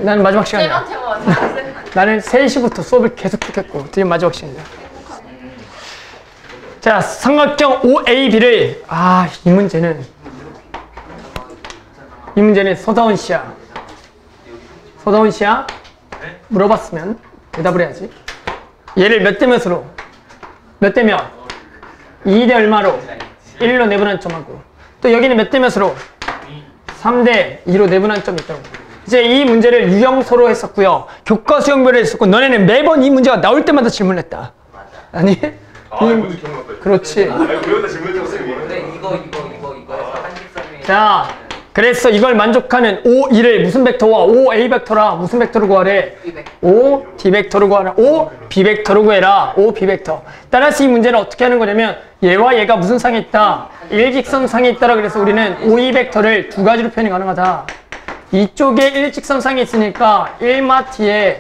나는 마지막 시간이야. 쌤한테만 나는 3시부터 수업을 계속 듣겠고 드디어 마지막 시간이야. 자, 삼각형 OAB를 이 문제는 서다운 씨야. 서다운 씨야? 물어봤으면 대답을 해야지. 얘를 몇 대 몇으로? 몇 대 몇? 2대 얼마로? 1로 내분한 점하고. 또 여기는 몇 대 몇으로? 3대 2로 내분한 점이 있다고. 이제 이 문제를 유형서로 했었고요. 교과서 형별로 했었고, 너네는 매번 이 문제가 나올 때마다 질문했다. 아니? 문제 기억났다. 그렇지. 외웠다 질문했다고 쌤이. 근데 이거 해서 한직선이. 자, 그래서 이걸 만족하는 O2를 무슨 벡터와 OA 벡터라 무슨 벡터로 구하래? O D 벡터로 구하라. O B 벡터로 구해라. O B 벡터. 따라서 이 문제는 어떻게 하는 거냐면 얘와 얘가 무슨 상에 있다? 일직선 상에 있다라. 그래서 우리는 OE 벡터를 두 가지로 표현이 가능하다. 이쪽에 일직선 상에 있으니까 1마 T에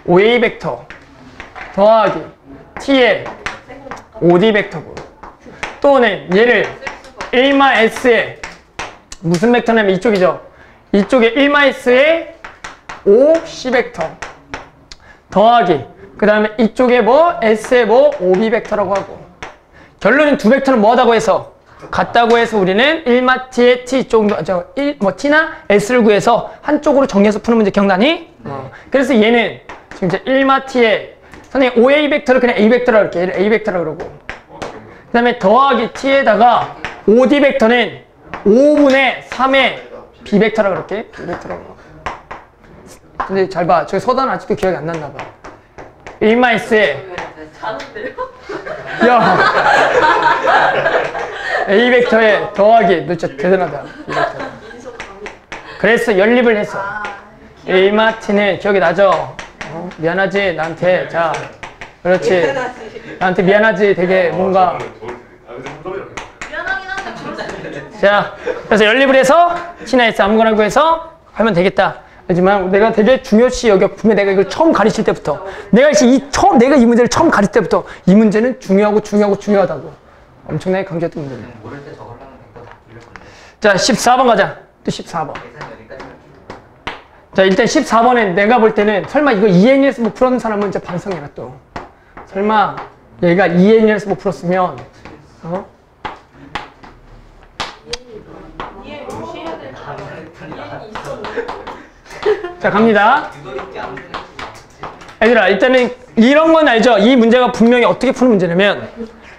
OA 벡터 더하기 T에 OD 벡터고, 또는 얘를 1마 S에 무슨 벡터냐면 이쪽이죠. 이쪽에 1마 S에 OC 벡터 더하기 그 다음에 이쪽에 S에 OB 벡터라고 하고, 결론은 두 벡터는 뭐하다고 해서? 같다고 해서 우리는 1마 T에 T 쪽, T나 S를 구해서 한쪽으로 정리해서 푸는 문제 기억나니? 그래서 얘는 지금 이제 1마 T에 선생님 OA 벡터를 그냥 A 벡터라고 이렇게 얘를 A 벡터라고 그러고, 그 다음에 더하기 T에다가 OD 벡터는 5분의 3의 B 벡터라고 그럴게. B 벡터라고. 근데 잘 봐. 저기 서단 아직도 기억이 안 났나 봐. 1마 S에 자는데요? 야 A 벡터에 더하기. 너 진짜 대단하다. B 벡터. 그래서 연립을 했어. 1마 T는 기억이 나죠? 미안하지 나한테. 자, 그렇지. 나한테 미안하지. 되게 뭔가. 미안하긴 한데 자, 그래서 연립을 해서 T나 S 아무거나 구해서 하면 되겠다. 하지만 내가 되게 중요시 여겨. 분명 내가 이걸 처음 가르칠 때부터 내가 이 문제를 처음 가르칠 때부터 이 문제는 중요하다고 엄청나게 강조했던 문제입니다. 모를 때 저걸로 하면 될거 다 돌렸거든요. 자, 14번 가자. 또 14번. 계산 여기까지. 자, 일단 14번엔 내가 볼 때는 설마 이거 2N에서 못 풀었는 사람은 이제 반성해라 또. 설마 얘가 2N에서 못 풀었으면 이해 무시해야 될 줄 알았는데 있었는데. 자, 갑니다. 유도리께 아무 생각. 얘들아, 일단은 이런 건 알죠? 이 문제가 분명히 어떻게 푸는 문제냐면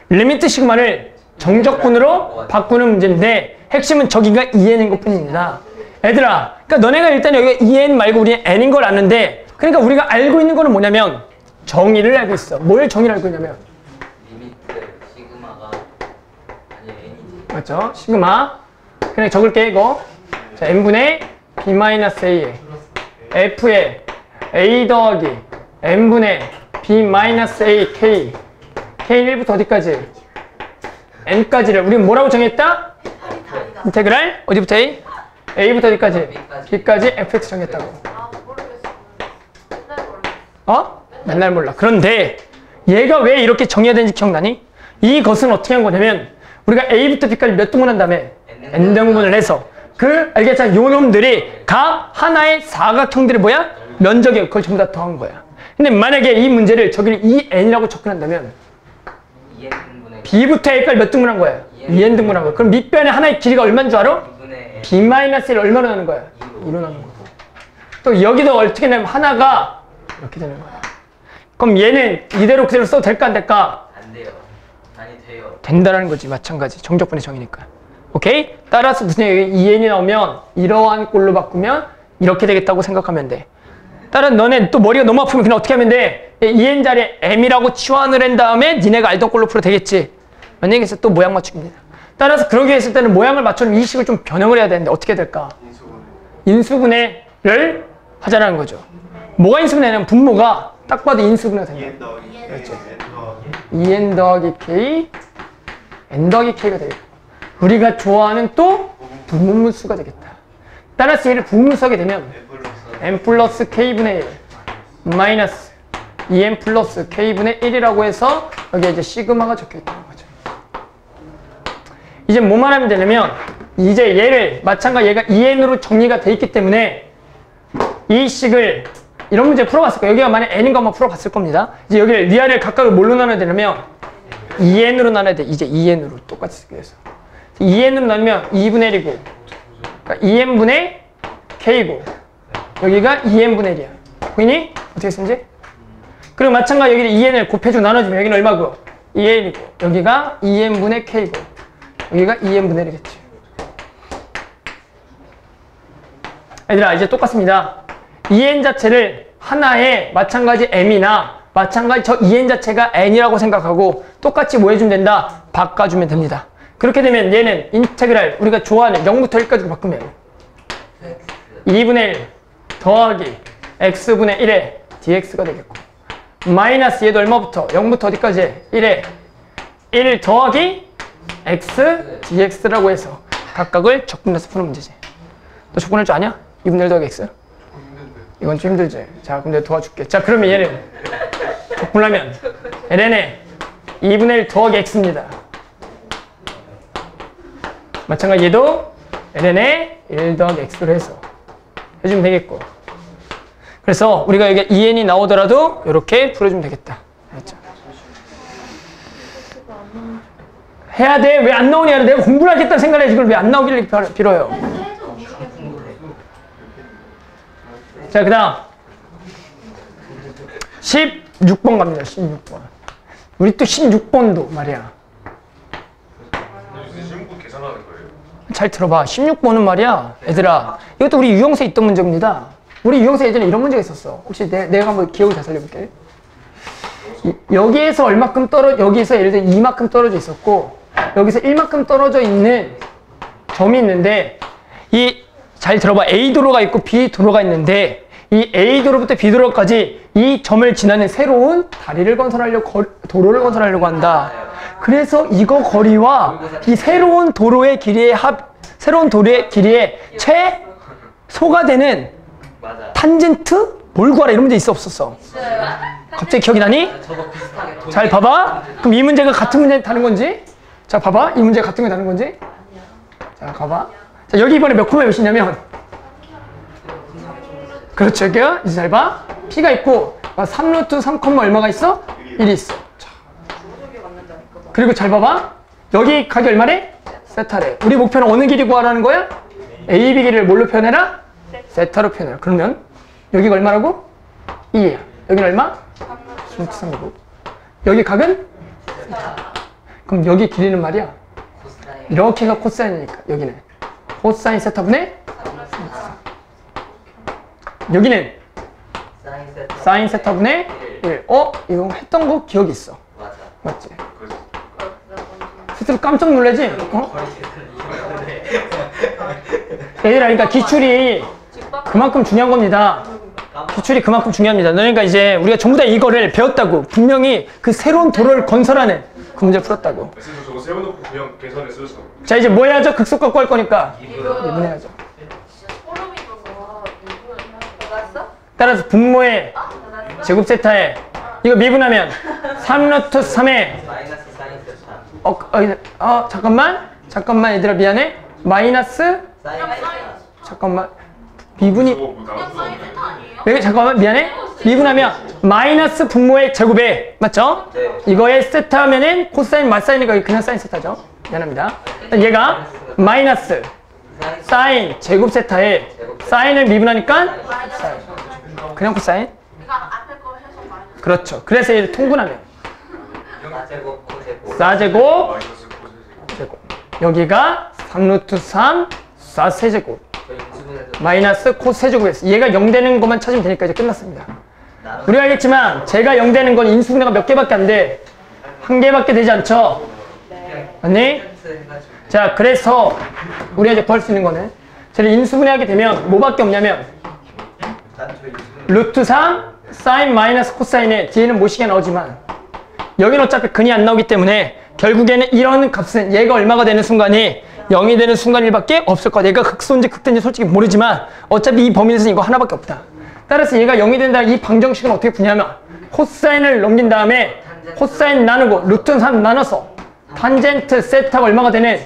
리미트 시그마를 정적분으로 바꾸는 문제인데 핵심은 저기가 2n인 것 뿐입니다. 얘들아, 그러니까 너네가 일단 여기가 2n 말고 우리는 n인 걸 아는데, 그러니까 우리가 알고 있는 거는 뭐냐면 정의를 알고 있어. 뭘 정의를 알고 있냐면 리미트 시그마가 아니 n이지. 맞죠? 시그마. 그냥 적을게 이거. 자, n분의 b-a에 f에 a 더하기 n분의 b-a k k 1부터 어디까지? n까지를 우리는 뭐라고 정했다? 인테그랄 어디부터 a? a부터 어디까지? b까지 fx 정했다고. 맨날 몰라. 그런데 얘가 왜 이렇게 정해야 되는지 기억나니? 이것은 어떻게 한 거냐면 우리가 a부터 b까지 몇 등분 한 다음에 n등분을 해서 알겠잖아. 요 놈들이 각 하나의 사각형들이 뭐야? 면적이 그걸 전부 다 더한 거야. 근데 만약에 이 문제를 저기를 2n이라고 접근한다면 b부터 a까지 몇 등분한 거야? 2n 등분한 거야. 그럼 밑변의 하나의 길이가 얼마인 줄 알아? b-1을 얼마로 나는 거야? 2로 나는 거고. 또 여기도 어떻게 되냐면 하나가 이렇게 되는 거야. 그럼 얘는 이대로 그대로 써도 될까 안 될까? 안 돼요. 아니 돼요. 된다라는 거지. 마찬가지. 정적분의 정의니까. 오케이? 따라서 무슨 얘기? 2n이 나오면 이러한 꼴로 바꾸면 이렇게 되겠다고 생각하면 돼. 따라 너네 또 머리가 너무 아프면 그냥 어떻게 하면 돼? 2n 자리에 m이라고 치환을 한 다음에 니네가 알던 꼴로 풀어 되겠지. 만약에 해서 또 모양 맞추기입니다. 따라서 그러게 했을 때는 모양을 맞추는 이 식을 좀 변형을 해야 되는데 어떻게 될까? 인수분해를 하자라는 거죠. 뭐가 인수분해냐면 분모가 딱 봐도 인수분해가 된다. 그렇죠. 2n 더하기 k, n 더하기 k가 되겠다. 우리가 좋아하는 또 부분수가 되겠다. 따라서 얘를 부분수 하게 되면 n 플러스 k분의 1 마이너스 2n 플러스 k분의 1이라고 해서 여기에 이제 시그마가 적혀 있다는 거죠. 이제 뭐만 하면 되냐면 이제 얘를 마찬가지 얘가 2n으로 정리가 돼 있기 때문에 이 식을 이런 문제 풀어봤을 거예요. 여기가 만약 n인 것만 풀어봤을 겁니다. 이제 여기를 리아를 각각을 뭘로 나눠야 되냐면 2n으로 나눠야 돼. 이제 2n으로 똑같이 쓰기 위해서 2n으로 나누면 2분의 1이고 그러니까 2n분의 k고 여기가 2n분의 1이야. 보이니? 어떻게 쓰는지? 그리고 마찬가지 여기를 2n을 곱해주고 나눠주면 여기는 얼마고? 2n이고 여기가 2n분의 k고 여기가 2n분의 1이겠지. 얘들아 이제 똑같습니다. 2n 자체를 하나의 마찬가지 m이나 마찬가지 저 2n 자체가 n이라고 생각하고 똑같이 뭐 해주면 된다? 바꿔주면 됩니다. 그렇게 되면 얘는 인테그랄 우리가 좋아하는 0부터 1까지 바꾸면 2분의 1 더하기 x분의 1의 dx가 되겠고 마이너스 얘도 얼마부터? 0부터 어디까지? 1에 1 더하기 x dx라고 해서 각각을 적분해서 푸는 문제지. 너 적분할 줄 아냐? 2분의 1 더하기 x? 이건 좀 힘들지. 자 그럼 내가 도와줄게. 자 그러면 얘는 적분하면 ln에 2분의 1 더하기 x입니다. 마찬가지 얘도 ln에 1 더하기 x로 해서 해주면 되겠고 그래서 우리가 여기 2n이 나오더라도 이렇게 풀어주면 되겠다. 알겠죠? 해야 돼. 왜 안 나오냐? 내가 공부를 하겠다는 생각을 해. 이걸 왜 안 나오기를 빌어요. 자, 그 다음 16번 갑니다. 16번. 우리 또 16번도 말이야. 시험부 계산하는 거예요? 잘 들어봐. 16번은 말이야. 얘들아. 이것도 우리 유형서에 있던 문제입니다. 우리 유형서 예전에 이런 문제가 있었어. 혹시 내가 한번 기억을 다 살려볼게. 여기에서 얼마큼 여기에서 예를 들어 2만큼 떨어져 있었고 여기서 1만큼 떨어져 있는 점이 있는데 잘 들어봐. A 도로가 있고 B 도로가 있는데 이 A 도로부터 B 도로까지 이 점을 지나는 새로운 다리를 건설하려고 도로를 건설하려고 한다. 그래서 이거 거리와 이 새로운 도로의 길이의 최소가 되는 맞아. 탄젠트 뭘 구하라 이런 문제 있어 없었어? 갑자기 기억이 나니? 저거 비슷하게 잘 봐봐. 그럼 이 문제가 같은 문제 다른 건지? 자 봐봐. 이 문제가 같은 게 다른 건지? 자 가봐. 자 여기 이번에 몇 코마 몇이냐면 그렇죠. 여기요. 이제 잘 봐. P가 있고 3루트 3, 얼마가 있어? 1이 있어. 자. 그리고 잘 봐봐. 여기 각이 얼마래? 세타래. 우리 목표는 어느 길이 구하라는 거야? A, B 길이를 뭘로 표현해라? 세타로 표현해라. 그러면 여기가 얼마라고? 2야. 여기는 얼마? 3루트 3이고. 여기 각은? 그럼 여기 길이는 말이야. 이렇게가 코사인이니까 여기는 코사인 세타분의 여기는 사인 세타분의 1. 이거 했던 거 기억이 있어. 맞아. 맞지? 스스로 깜짝 놀라지? 얘들아, 그러니까 기출이 그만큼 중요한 겁니다. 기출이 그만큼 중요합니다. 그러니까 이제 우리가 전부 다 이거를 배웠다고. 분명히 그 새로운 도로를 건설하는 그 문제를 풀었다고. 그래서 저거 세워놓고 그냥 계산해 쓰셔. 자, 이제 뭐 해야죠? 극속 갖고 할 거니까 2분 해야죠. 따라서 분모의 제곱 세타에 이거 미분하면 3루트 3에 마이너스 사인 세타. 잠깐만 얘들아 미안해. 마이너스 사인 세타. 잠깐만 미분이 뭐 나왔어. 왜 잠깐만 미안해. 미분하면 마이너스 분모의 제곱에 맞죠? 네. 이거에 세타 하면은 코사인 마사인이니까 그냥 사인 세타죠. 미안합니다. 얘가 마이너스 사인 제곱 세타에 사인을 미분하니까 사인. 그냥 코사인? 그렇죠. 그래서 얘를 통분하면 사제곱 코제곱. 사제곱 마이너스 코세제곱. 제곱. 여기가 3루트 3 4세제곱 저희 인수분해서 마이너스 코세제곱에서 얘가 0 되는 것만 찾으면 되니까 이제 끝났습니다. 우리가 알겠지만 제가 0 되는 건 인수분해가 몇 개밖에 안 돼. 한 개밖에 되지 않죠? 맞니? 자, 그래서 우리가 이제 구할 수 있는 거는 저를 인수분해하게 되면 뭐밖에 없냐면 루트 3 사인 마이너스 코사인에 뒤에는 모시게 나오지만 여기는 어차피 근이 안 나오기 때문에 결국에는 이런 값은 얘가 얼마가 되는 순간이 0이 되는 순간일밖에 없을 거야. 얘가 극소인지 극대인지 솔직히 모르지만 어차피 이 범위 내에서는 이거 하나밖에 없다. 따라서 얘가 0이 된다. 이 방정식은 어떻게 푸냐면 코사인을 넘긴 다음에 코사인 나누고 루트 3 나눠서 탄젠트 세타가 얼마가 되는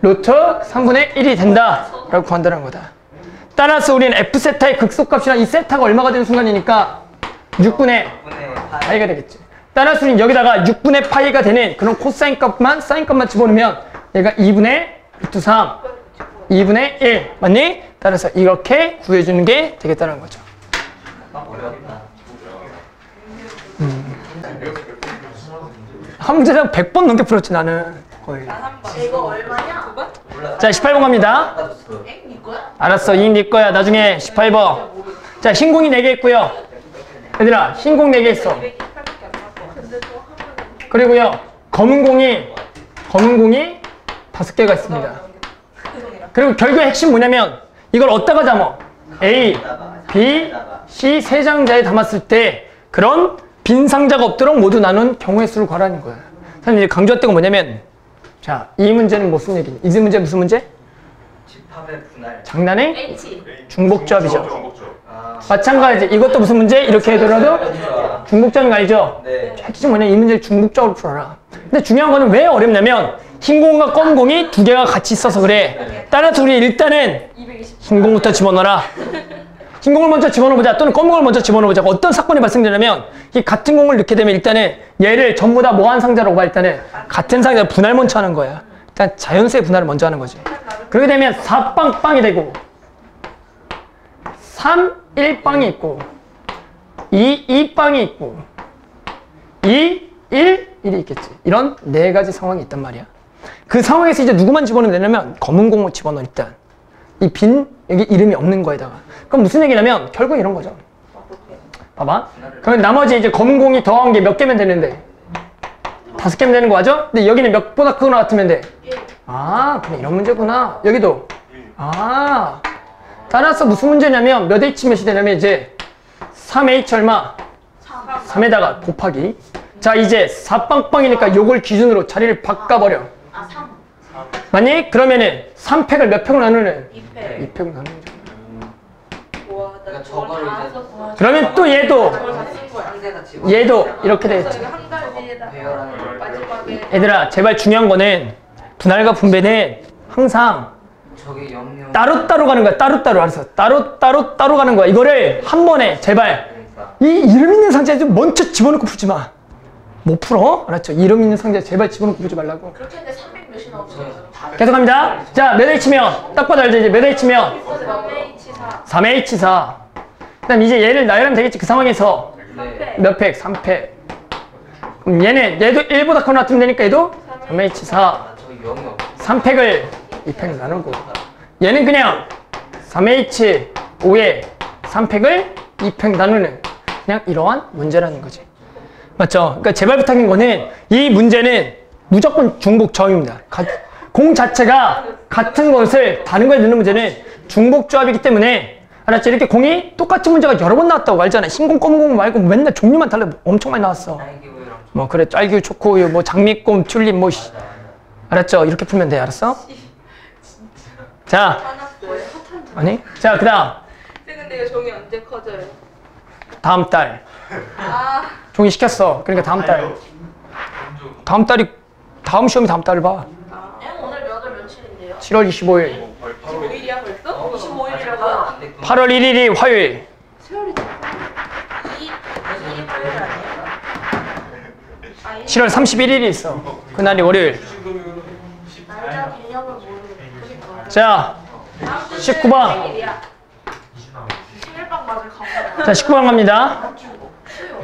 루트 3분의 1이 된다 라고 구한다는 거다. 따라서 우리는 F세타의 극소값이랑 이 세타가 얼마가 되는 순간이니까 6분의 6분의 파이가 되겠지. 따라서 우리는 여기다가 6분의 파이가 되는 그런 코사인 값만, 사인 값만 집어넣으면 얘가 2분의 루트 3, 2분의 1. 맞니? 따라서 이렇게 구해주는 게 되겠다는 거죠. 어렵다. 한 문제당 100번 넘게 풀었지, 나는. 거의. 이거 얼마냐? 몰라. 자, 18번 갑니다. 아까 줬어. 엥? 이거야? 알았어, 이네 거야. 나중에 18번. 자, 흰공이 4개 있고요. 얘들아, 흰공 4개 있어. 228밖에 안 나왔어. 근데 또 하면은 그리고요, 검은 공이 5개가 있습니다. 그리고 결국에 핵심 뭐냐면 이걸 어디다가 담아? A, B, C 세 장자에 담았을 때 그런 빈 상자가 없도록 모두 나눈 경우의 수를 구하라는 거야. 사실 이제 강조했던 건 뭐냐면 자, 이 문제는 무슨 얘기니? 이 문제 무슨 문제? 집합의 분할. 장난의 H. 중복조합이죠. 중복조합. 아. 마찬가지 이것도 무슨 문제? 이렇게 해더라도 중복조합인 거 알죠? 네. 핵심 뭐냐? 이 문제를 중복조합으로 풀어라. 근데 중요한 거는 왜 어렵냐면 흰 공과 검은 공이 2개가 같이 있어서 그래. 따라서 우리 일단은 220. 흰 공부터 집어넣어라. 흰 공을 먼저 집어넣어보자. 또는 검은 공을 먼저 집어넣어보자. 어떤 사건이 발생되냐면 이 같은 공을 넣게 되면 일단은 얘를 전부 다 뭐한 상자라고 봐. 일단은 같은 상자를 분할 먼저 하는 거야. 일단 자연수의 분할을 먼저 하는 거지. 그렇게 되면 4빵빵이 되고 3, 1빵이 있고 2, 2빵이 있고 2, 1, 1이 있겠지. 이런 4가지 상황이 있단 말이야. 그 상황에서 이제 누구만 집어넣으면 되냐면 검은 공을 집어넣어 일단. 이 빈 여기 이름이 없는 거에다가. 그럼 무슨 얘기냐면 결국 이런 거죠. 봐봐. 그럼 나머지 이제 검은 공이 더한 게 몇 개면 되는데 5개면 되는 거 맞죠? 근데 여기는 몇보다 크거나 같으면 돼. 아, 그럼 이런 문제구나. 여기도. 아. 따라서 무슨 문제냐면 몇 H 몇이 되냐면 이제 3H 얼마? 3에다가 곱하기. 자, 이제 4빵빵이니까 요걸 기준으로 자리를 바꿔버려. 아, 3. 맞니? 그러면은 3팩을 몇 팩을 나누는? 2패. 2팩을 나누는 거죠. 와, 나 그러니까 저걸 저거를 다 이제- 썼어. 그러면 또 얘도 저걸 다 쓴 거야. 상대가 집어. 얘도 이렇게 되겠지. 그래서 한 가지에다 배열하는 마지막에 얘들아, 제발 중요한 거는 분할과 분배는 항상 저게 00. 따로따로 가는 거야. 따로따로. 알았어. 따로 가는 거야. 이거를 한 번에 제발 그러니까. 이 이름 있는 상자에 좀 먼저 집어넣고 풀지 마. 못 풀어? 알았죠? 이름 있는 상자에 제발 집어넣고 풀지 말라고. 그렇게 했는데 300 몇이 나오잖아요. 계속 갑니다. 자, 몇 H면? 딱 봐도 알지? 이제 몇 H면? 3H4. 3H4. 그 다음 이제 얘를 나열하면 되겠지. 그 상황에서 네. 몇 팩? 3팩. 그럼 얘도 1보다 커 놔두면 되니까 얘도 3H4. 아, 저기 0이 없어. 3팩을 2팩 나누고 얘는 그냥 3H5에 3팩을 2팩 나누는 그냥 이러한 문제라는 거지. 맞죠? 그러니까 제발 부탁인 거는 이 문제는 무조건 중복조합입니다. 공 자체가 같은 것을 다른 거에 넣는 문제는 중복조합이기 때문에 알았지? 이렇게 공이 똑같은 문제가 여러 번 나왔다고 알잖아. 흰공, 검은 공 말고 맨날 종류만 달라 엄청 많이 나왔어. 딸기우유랑 뭐 그래 짤규, 초코우유, 뭐 장미꽃, 튤립 뭐 씨. 알았죠? 이렇게 풀면 돼. 알았어? 자, 화났어요. 아니? 자, 그 다음. 근데 이거 종이 언제 커져요? 다음 달. 아, 종이 시켰어. 그러니까 다음 달. 다음 달이, 다음 시험이 다음 달을 봐. 오늘 몇 월 며칠인데요? 7월 25일. 25일이야 벌써? 25일이라고? 8월 1일이 화요일. 세월이 됐어. 2 화요일 아니야? 7월 31일이 있어. 그날이 월요일. 날짜 개념을 모르겠어. 자, 19번. 11박 맞을 가고. 자, 19번 갑니다.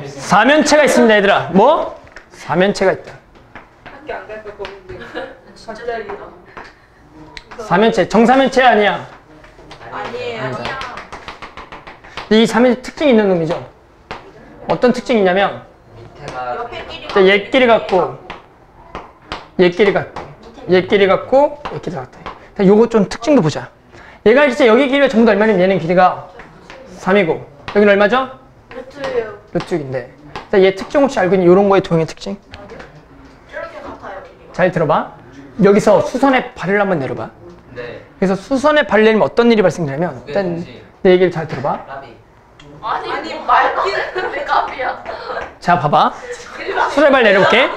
4면체가 있습니다, 얘들아. 뭐? 4면체가 있다. 학교 안 갈 거 고민돼. 갑자기. 4면체. 정사면체 아니야. 아니에요. 아니야. 이 3면체 특징이 있는 놈이죠. 어떤 특징이 있냐면 밑에가 옆에 끼리. 자, 얘끼리 같고 얘끼리 같고 얘끼리 같고 얘끼리 같아. 자, 요거 좀 특징도 보자. 얘가 이제 여기 길이가 전부 다 얼마냐면 얘는 길이가 3이고 여기는 얼마죠? 루트예요. 루트 6인데 자, 얘 특징 혹시 알고 있니? 요런 거의 도형의 특징? 이렇게 같아요. 길이가. 잘 들어봐. 여기서 수선의 발을 한번 내려봐. 네. 그래서 수선의 발을 내리면 어떤 일이 발생되냐면 일단 내 얘기를 잘 들어봐. 라비. 아니 말기는 내 값이야. 자, 봐봐. 수선의 발 내려볼게.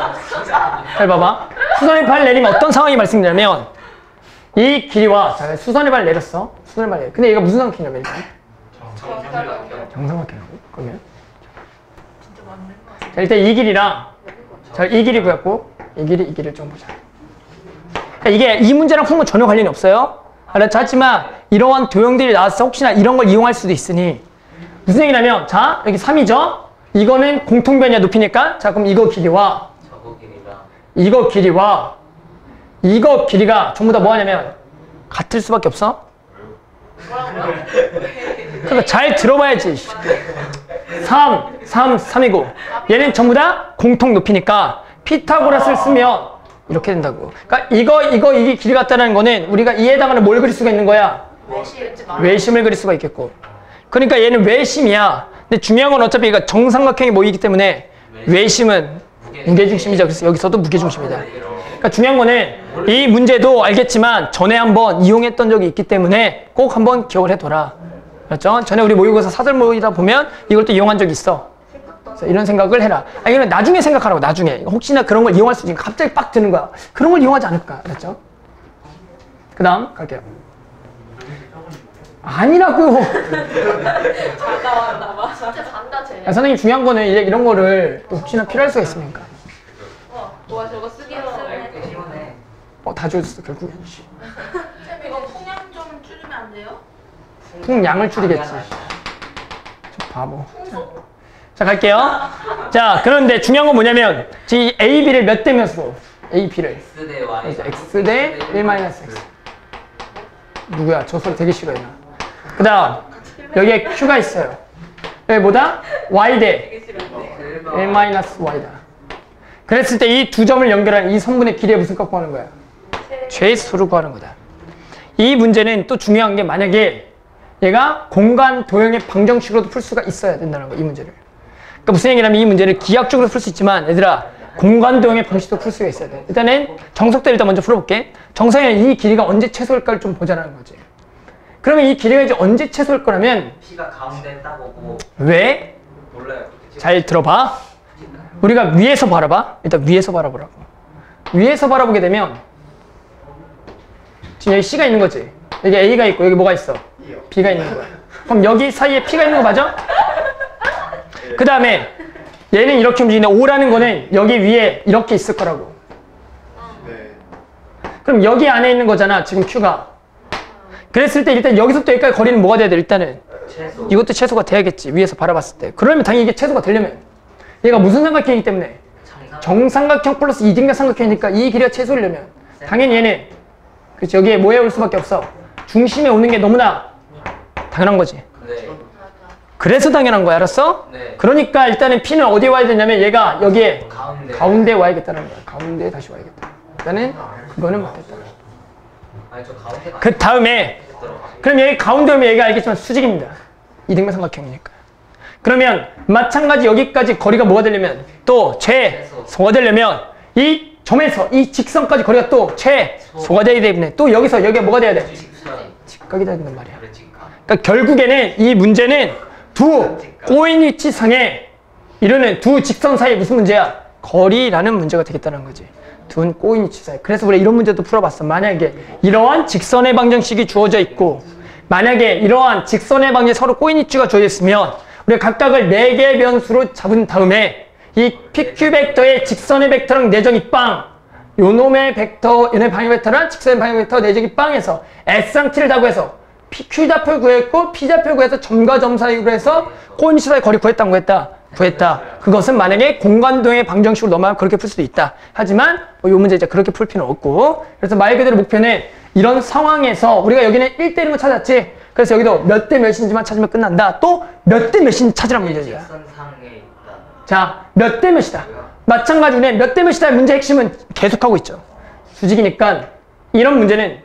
잘 봐봐. 수선의 발 내리면 어떤 상황이 발생되냐면 이 길이와 자, 수선의 발 내렸어. 순을 말이에요. 근데 얘가 무슨 삼각형이냐면 일단 정삼각형. 정삼각형이라고. 그러면 진짜 맞는 거 같아. 자 일단 이 길이랑 자 이 길이 구했고 이 길이를 좀 보자. 그러니까 이게 이 문제랑 푸는 건 전혀 관련이 없어요. 알았죠? 하지만 이러한 도형들이 나와서 혹시나 이런 걸 이용할 수도 있으니 무슨 얘기냐면 자 여기 3이죠? 이거는 공통변이야 높이니까 자 그럼 이거 길이와 저거 길이랑 이거 길이와 이거 길이가 전부 다 뭐하냐면 같을 수밖에 없어. 그러니까 잘 들어봐야지. 3이고 얘는 전부 다 공통 높이니까 피타고라스를 쓰면 이렇게 된다고. 그러니까 이게 길이 같다는 거는 우리가 이에 해당하는 뭘 그릴 수가 있는 거야? 외심을 그릴 수가 있겠고. 그러니까 얘는 외심이야. 근데 중요한 건 어차피 얘가 정삼각형이 모이기 때문에 외심은 무게중심이죠. 그래서 여기서도 무게중심이다. 그러니까 중요한 거는 이 문제도 알겠지만 전에 한번 이용했던 적이 있기 때문에 꼭 한번 기억을 해둬라. 그렇죠? 전에 우리 모의고사 사설 모의다 보면 이걸 또 이용한 적이 있어. 그래서 이런 생각을 해라. 아, 이거는 나중에 생각하라고, 나중에. 혹시나 그런 걸 이용할 수 있으니까 갑자기 빡 드는 거야. 그런 걸 이용하지 않을까. 그렇죠? 그 다음 갈게요. 아니라고. 잘 나왔나 봐. 진짜 잔다 쟤. 야, 선생님 중요한 거는 이제 이런 거를 또 혹시나 필요할 수가 있으니까. 와 저거 쓰기 쓰네. 시원해. 다 줬어 결국엔. 쌤 이거 풍량 좀 줄이면 안 돼요? 풍량을 줄이겠지. 저 바보. 자 갈게요. 자 그런데 중요한 건 뭐냐면 이 A, B를 몇 대 몇으로? A, B를. X 대 Y. 그래서 X 대 1-X. 누구야? 저 소리 되게 싫어해 나. 그 다음 여기에 Q가 있어요. 여기 뭐다? Y 대 되게 싫은데. 1-Y다. 그랬을 때 이 두 점을 연결하는 이 성분의 길이의 무슨 값 구하는 거야? 최소를 구하는 거다. 이 문제는 또 중요한 게 만약에 얘가 공간 도형의 방정식으로도 풀 수가 있어야 된다는 거, 이 문제를. 그러니까 무슨 얘기냐면 이 문제를 기하학적으로 풀 수 있지만 얘들아 공간 도형의 방식도 풀 수가 있어야 돼. 일단은 정석대로 일단 먼저 풀어볼게. 정석에는 이 길이가 언제 최소일까를 좀 보자는 거지. 그러면 이 길이가 이제 언제 최소일 거라면 P가 가운데 딱 오고 왜? 몰라요. 잘 들어봐. 우리가 위에서 바라봐. 일단 위에서 바라보라고. 위에서 바라보게 되면 지금 여기 C가 있는 거지. 여기 A가 있고 여기 뭐가 있어? B가 있는 거야. 그럼 여기 사이에 P가 있는 거 맞아? 그 다음에 얘는 이렇게 움직이는데 O라는 거는 여기 위에 이렇게 있을 거라고. 그럼 여기 안에 있는 거잖아 지금 Q가. 그랬을 때 일단 여기서부터 여기까지 거리는 뭐가 돼야 돼? 일단은 최소. 이것도 최소가 돼야겠지. 위에서 바라봤을 때. 그러면 당연히 이게 최소가 되려면 얘가 무슨 삼각형이기 때문에 정삼각형 플러스 이등변 삼각형이니까 이 길이가 최소이려면 당연히 얘는 그렇지 여기에 뭐에 올 수밖에 없어. 중심에 오는 게 너무나 당연한 거지. 네. 그래서 당연한 거야. 알았어? 네. 그러니까 일단은 P는 어디에 와야 되냐면 얘가 여기에 가운데. 가운데에 와야겠다는 거야. 가운데에 다시 와야겠다. 일단은 그거는 맞겠다. 아니 저 가운데가. 그 다음에 그럼 여기 가운데 오면 얘가 알겠지만 수직입니다. 이등변 삼각형이니까. 그러면 마찬가지 여기까지 거리가 뭐가 되려면 또 최소가 되려면 이 점에서 이 직선까지 거리가 또 최소가 되기 때문에 또 여기서 여기가 뭐가 돼야 돼? 직각이 돼야 된단 말이야. 그러니까 결국에는 이 문제는 두 꼬인 위치상에 이루는 두 직선 사이에 무슨 문제야? 거리라는 문제가 되겠다는 거지. 두 꼬인 위치 사이. 그래서 우리가 이런 문제도 풀어봤어. 만약에 이러한 직선의 방정식이 주어져 있고 만약에 이러한 직선의 방정식이 서로 꼬인 위치가 주어져 있으면 우리가 각각을 4개의 변수로 잡은 다음에 이 PQ 벡터의 직선의 벡터랑 내적이 빵 요놈의 벡터, 요놈의 방향 벡터랑 직선의 방향 벡터 내적이 빵에서 S랑 T를 다고 해서 PQ 좌표를 구했고 P 좌표를 구해서 점과 점 사이로 해서 꼬인 위치 사이 거리 구했다. 그것은 만약에 공간도형의 방정식으로 넘어가면 그렇게 풀 수도 있다. 하지만 이 문제 이제 그렇게 풀 필요는 없고 그래서 말 그대로 목표는 이런 상황에서 우리가 여기는 1대1로 찾았지. 그래서 여기도 몇 대 몇인지만 찾으면 끝난다. 또 몇 대 몇인지 찾으란 문제지. 직선상에 있다. 자, 몇 대 몇이다. 마찬가지로 몇 대 몇이다 문제 핵심은 계속하고 있죠. 수직이니까 이런 문제는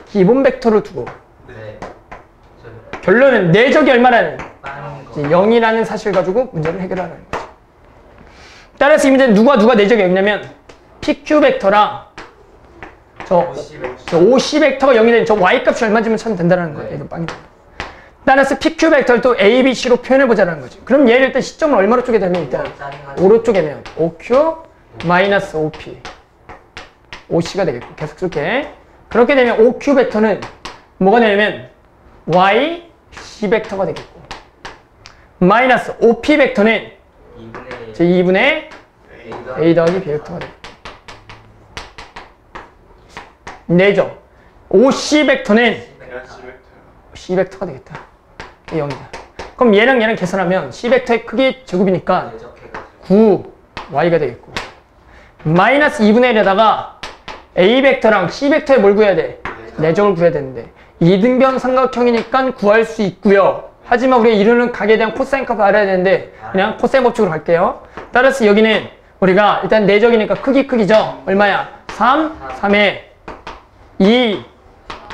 기본 벡터를 두고 네. 결론은 내적이 얼마라는 빵 거. 0이라는 사실 가지고 문제를 해결하는 거죠. 따라서 이 문제는 누가 내적이 0이냐면 PQ 벡터랑 저 OC 벡터가 0이 되는 저 Y값이 얼마인지만 찾으면 된다는 거예요. 이거 빵이다. 따라서 PQ 벡터를 또 A, B, C로 표현해보자는 거지. 그럼 얘를 일단 시점을 얼마로 쪼개냐면 일단 O로 쪼개면 OQ 마이너스 OP OC가 되겠고 계속 쓸게. 그렇게 되면 OQ 벡터는 뭐가 되냐면 y c 벡터가 되겠고 마이너스 OP 벡터는 2분의 a 더하기 b 벡터가 되겠고 네죠. OC 벡터는 c 벡터가 되겠다. 0이다. 그럼 얘랑 얘랑 계산하면 c 벡터의 크기 제곱이니까 9y가 되겠고 마이너스 2분의 1에다가 a 벡터랑 c 벡터에 뭘 구해야 돼? 내적을 구해야 되는데 이등변 삼각형이니까 구할 수 있고요. 하지만 우리가 이루는 각에 대한 코사인 값을 알아야 되는데 그냥 코사인 법칙으로 갈게요. 따라서 여기는 우리가 일단 내적이니까 크기죠. 얼마야? 3, 3에 2,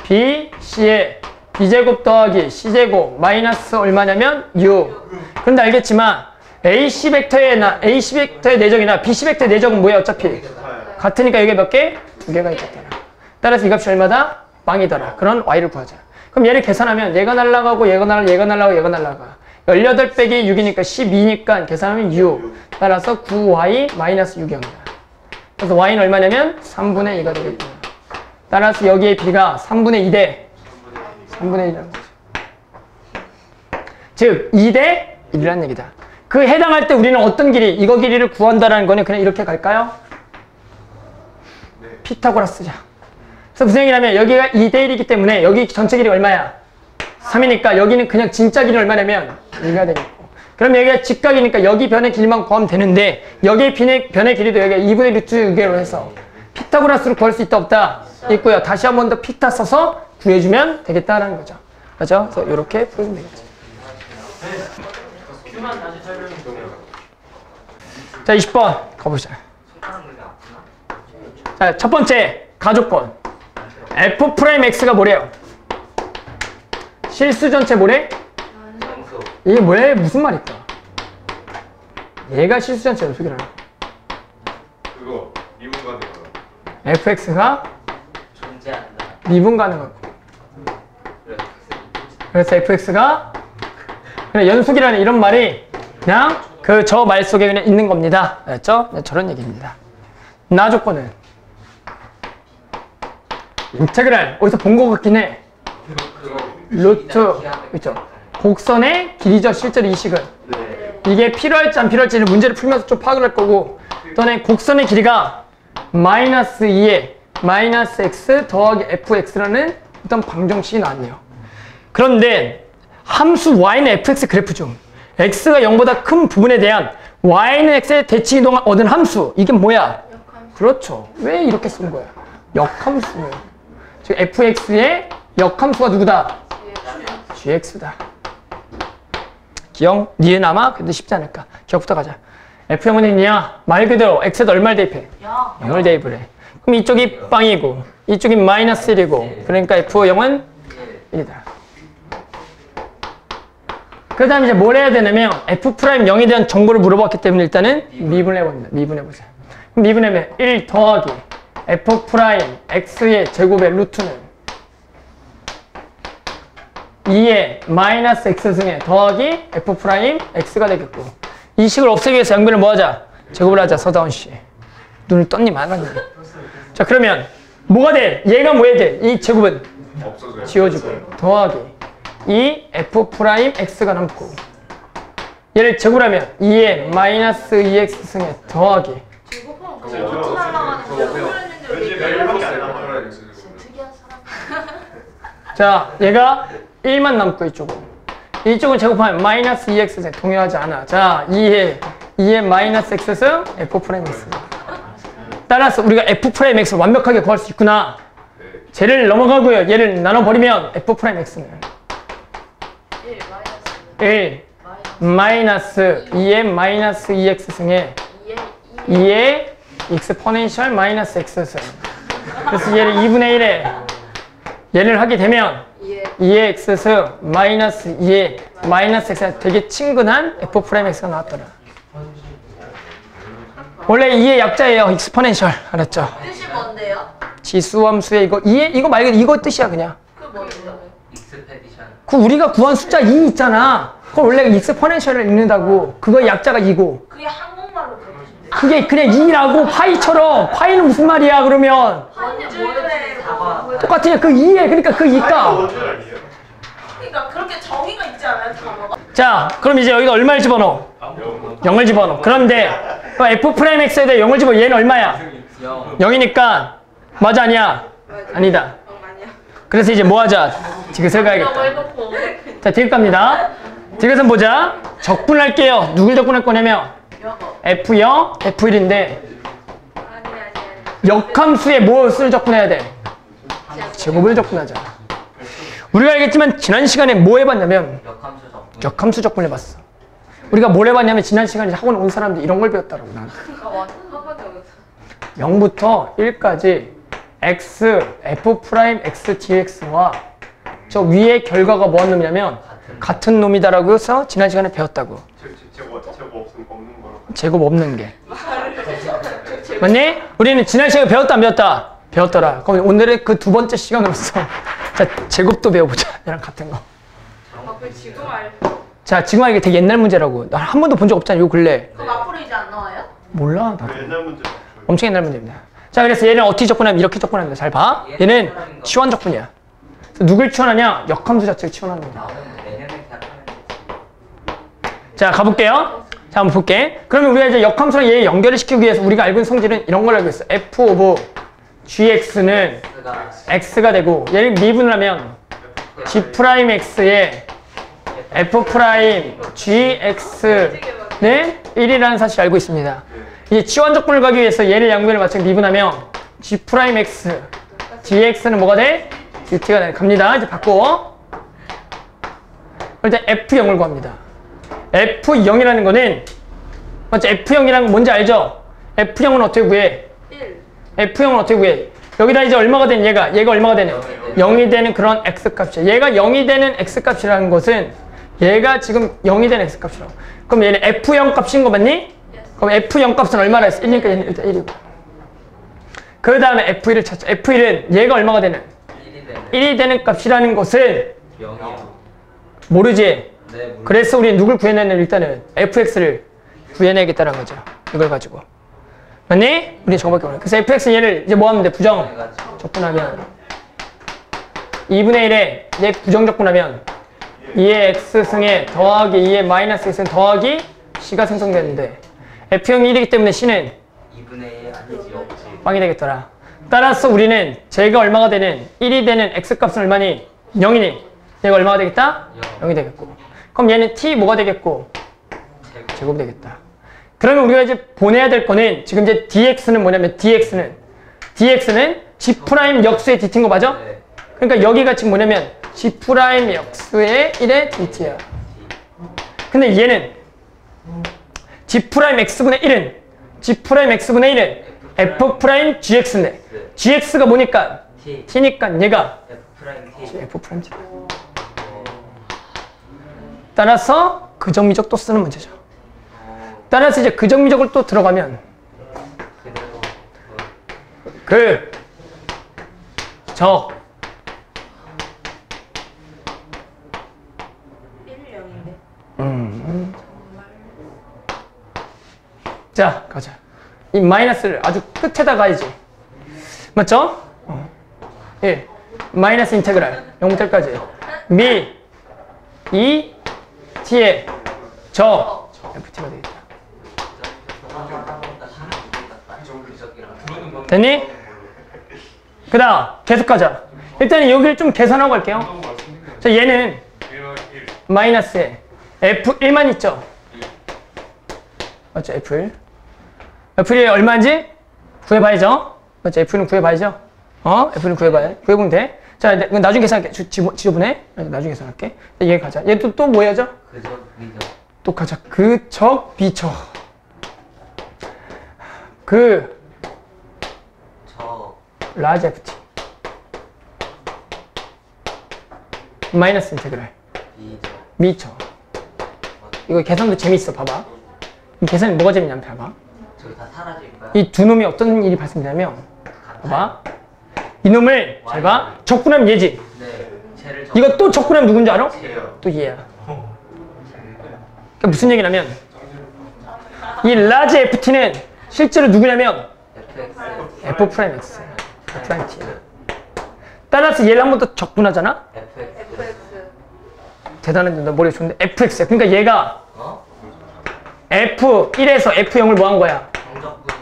b, c에 b제곱 더하기 c제곱 마이너스 얼마냐면 6. 그런데 알겠지만 AC 벡터의 내적이나 BC 벡터의 내적은 뭐야 어차피? 같으니까 여기 몇 개? 2개가 있겠다. 따라서 이 값이 얼마다? 빵이더라. 그런 y를 구하자. 그럼 얘를 계산하면 얘가 날라가고 얘가 날라가. 18 빼기 6이니까 12니까 계산하면 6. 따라서 9y 마이너스 6이 0이다. 그래서 y는 얼마냐면 3분의 2가 되겠구나. 따라서 여기에 b가 3분의 2대 3분의 1이라는 거죠. 즉 2대 1이라는 얘기다. 그 해당할 때 우리는 어떤 길이, 이거 길이를 구한다라는 거는 그냥 이렇게 갈까요? 피타고라 쓰자. 그래서 무슨 얘기냐면 여기가 2대 1이기 때문에 여기 전체 길이 얼마야? 3이니까 여기는 그냥 진짜 길이 얼마냐면 1가 되겠고. 그럼 여기가 직각이니까 여기 변의 길이만 구하면 되는데 여기 변의 길이도 여기가 2분의 루트 6개로 해서 피타고라스로 구할 수 있다 없다? 있고요. 다시 한 번 더 피타 써서 구해주면 되겠다라는 거죠. 그렇죠? 그래서 이렇게 풀면 되겠죠. 자, 20번 가보자. 자, 첫 번째 가조건. F'X가 뭐래요? 실수 전체 뭐래? 이게 뭐야? 무슨 말일까? 얘가 실수 전체 어떻게 알아? 그거 미분 가능하다. fx가 존재한다. 미분 가능하고. 그래서 fx가 그냥 연속이라는 이런 말이 그냥 그 저 말 속에 그냥 있는 겁니다. 알았죠? 네, 저런 얘기입니다. 나 조건은 인테그랄 어디서 본 것 같긴 해. 루트 그렇죠? 곡선의 길이죠. 실제로 이 식은 이게 필요할지 안 필요할지는 문제를 풀면서 좀 파악을 할 거고 또는 곡선의 길이가 마이너스 2에 마이너스 x 더하기 fx라는 어떤 방정식이 나왔네요. 그런데 함수 y는 fx 그래프 중 x가 0보다 큰 부분에 대한 y는 x의 대칭 이동을 얻은 함수 이게 뭐야? 역함수. 그렇죠. 왜 이렇게 쓴 거야? 역함수예요. 즉 fx의 역함수가 누구다? gx다. 기억? 니은 아마 근데 쉽지 않을까? 기억부터 가자. f형은 있냐? 말 그대로 x에다 얼마를 대입해? 0을 대입을 해. 그럼 이쪽이 빵이고 이쪽이 마이너스 1이고 그러니까 f0은 1이다. 그 다음에 이제 뭘 해야 되냐면 f'0에 대한 정보를 물어봤기 때문에 일단은 미분해봅니다. 미분해보자. 그럼 미분하면 1 더하기 f'x의 제곱의 루트는 2의 마이너스 x승에 더하기 f'x가 되겠고 이 식을 없애기 위해서 양변을 뭐 하자? 제곱을 하자. 서다운 씨. 눈을 떴니 말았니? 자 그러면 뭐가 돼? 얘가 뭐 해야 돼? 이 제곱은 지워지고 더하기 이 f'x가 남고 얘를 제곱하면 2의 마이너스 2x승에 더하기 제곱하면 그거 어떻게 날아가는 거야? 왠지 매일밖에 안 남아요. 특이한 사람. 자 얘가 1만 남고 이쪽은 제곱하면 마이너스 2x승 동요하지 않아. 자 2의 마이너스 x승 f'x 따라서 우리가 f'x를 완벽하게 구할 수 있구나. 쟤를 넘어가고요. 얘를 나눠버리면 f'x는 1 마이너스 2의 마이너스 2x승에 2의 exponential 마이너스 x승 그래서 얘를 2분의 1에 얘를 하게 되면 2의 x승 마이너스 2의 마이너스 x가 되게 친근한 f'x가 나왔더라. 원래 2의 약자예요. exponential 알았죠? 뜻이 뭔데요? 지수함수의 이거 말고 이거 뜻이야 그냥. 그 뭔데요? 익스페디션. 그 우리가 구한 숫자 2 있잖아. 그걸 원래 익스포넨셜을 읽는다고. 그거 약자가 2고. 그게 한국말로 들으신데. 그게 그냥 2라고 파이처럼. 파이는 무슨 말이야 그러면. 한국말에 똑같으냐 그 2에 그러니까 그 2가. 자, 그럼 이제 여기다 얼마를 집어넣어? 0을 집어넣어. 그런데 F'X에 대해 0을 집어. 얘는 얼마야? 0이니까 맞아 아니야? 아니다. 아니야. 그래서 이제 뭐 하자? 디귿을 가야겠다. 자, 디귿 갑니다. 디귿은 보자. 적분할게요. 누굴 적분할 거냐면 F0, F1인데 역함수에 무엇을 적분해야 돼? 제곱을 적분하자. 우리가 알겠지만 지난 시간에 뭐 해봤냐면 역함수 적분. 역함수 적분해봤어. 우리가 뭘 해봤냐면 지난 시간에 학원 온 사람들 이런 걸 배웠다라고 나한테. 0부터 1까지 x, f', dx와 저 위의 결과가 뭐한 놈이냐면 같은 놈이다라고 해서 지난 시간에 배웠다고. 제곱 없으면 없는 거로. 제곱 없는 게. 맞니? 우리는 지난 시간에 배웠다 안 배웠다? 배웠더라. 그럼 오늘의 그 두 번째 시간으로서 자 제곱도 배워보자. 얘랑 같은 거. 지금 알. 자 지금 이게 되게 옛날 문제라고. 나 한 번도 본 적 없잖아 요 근래. 그럼 앞으로 이제 안 나와요? 몰라 나. 옛날 문제. 엄청 옛날 문제입니다. 자 그래서 얘는 어떻게 적분하면 이렇게 적분합니다. 잘 봐. 얘는 치환 적분이야. 그래서 누굴 치환하냐? 역함수 자체를 치환하는 거야. 내년에 계약하면 자 가볼게요. 자 한번 볼게. 그러면 우리가 이제 역함수랑 얘 연결을 시키기 위해서 우리가 알고 있는 성질은 이런 걸 알고 있어. f 오브 gx는 X가 x가 되고 얘를 미분을 하면 g'x에 f'gx는 1이라는 사실을 알고 있습니다. 이제 치환 적분을 가기 위해서 얘를 양변을 맞춰 미분하면 g'x dx는 뭐가 돼? dt가 돼. 갑니다. 이제 바꿔. 일단 f0을 구합니다. f0이라는 거는 맞죠? f0이라는 건 뭔지 알죠? f0은 어떻게 구해? 1. F형은 어떻게 구해? 여기다 이제 얼마가 되는 얘가 얼마가 되는 0이 되는 그런 x값이야. 얘가 0이 되는 x값이라는 것은 얘가 지금 0이 되는 x값이라고. 그럼 얘는 F0 값인 거 맞니? 그럼 F0 값은 얼마나 했어? 1이니까 얘는 일단 1이고. 그 다음에 F1을 찾자. F1은 얘가 얼마가 되는 1이 되는 값이라는 것은 0이요. 모르지? 네, 물론. 그래서 우리 누굴 구해내는 일단은 fx를 구해내겠다는 거죠. 이걸 가지고. 맞니? 우리 저거밖에 몰라. 그래서 fx 얘를 이제 뭐 하면 돼? 부정 해가지고. 적분하면 2분의 1에 얘 부정 적분하면 2의 x승에 더하기 2의 마이너스 x승 더하기 c가 생성되는데 f형이 1이기 때문에 c는 2분의 1 아니지 없지. 빵이 되겠더라. 따라서 우리는 제가 얼마가 되는 1이 되는 x값은 얼마니? 0이니 얘가 얼마가 되겠다? 0이 되겠고. 그럼 얘는 t 뭐가 되겠고? 제곱 되겠다. 그러면 우리가 이제 보내야 될 거는 지금 이제 dx는 뭐냐면 dx는 g' 역수의 dt인 거 맞아? 네. 그러니까 여기가 지금 뭐냐면 g' 역수의 1의 dt야. 근데 얘는 g'x분의 1은 g'x분의 1은 f'gx인데 gx가 뭐니까? T. t니까 얘가 F'T. f'T. 따라서 그정미적 또 쓰는 문제죠. 따라서 이제 그정미적을 또 들어가면 그대로 적 1, 0인데. 자, 가자. 이 마이너스를 아주 끝에다 가야지. 맞죠? 1. 마이너스 인테그랄 0부터 1까지. 미 2 t의 저 ft가 되겠다. 됐니? 그 다음 계속 가자. 일단 여기를 좀 계산하고 갈게요. 자, 얘는 마이너스에 f1만 있죠? 맞죠? f1. f1이 얼마인지 구해봐야죠. 맞죠? f1은 구해봐야죠. f1은 구해봐야. 구해보면 돼. 자, 나중에 계산할게. 지저분해. 나중에 계산할게. 얘 가자. 얘 또 뭐 해야죠? 그저 미적. 또 가자. 그적 비적. 그 저 라지 ft 마이너스 인테그랄 미적. 미쳐. 이거 계산도 재밌어. 봐봐. 이 계산이 뭐가 재밌냐면 봐봐. 저기 다 사라질 거야. 이 두 놈이 어떤 일이 발생되냐면 봐봐. 이놈을 잘 봐. 적분하면 얘지. 네. 쟤를 이거 또 적분하면 누군지 알아? 쟤요. 또 얘야. 그러니까 무슨 얘기냐면 이 라지 ft는 실제로 누구냐면 FX. f'x f't야. 따라서 얘를 한 번 더 적분하잖아. FX. FX. 대단한데 너 머리 좋은데 fx야. 그러니까 얘가 어? f1에서 f0을 뭐 한 거야? 정적분이.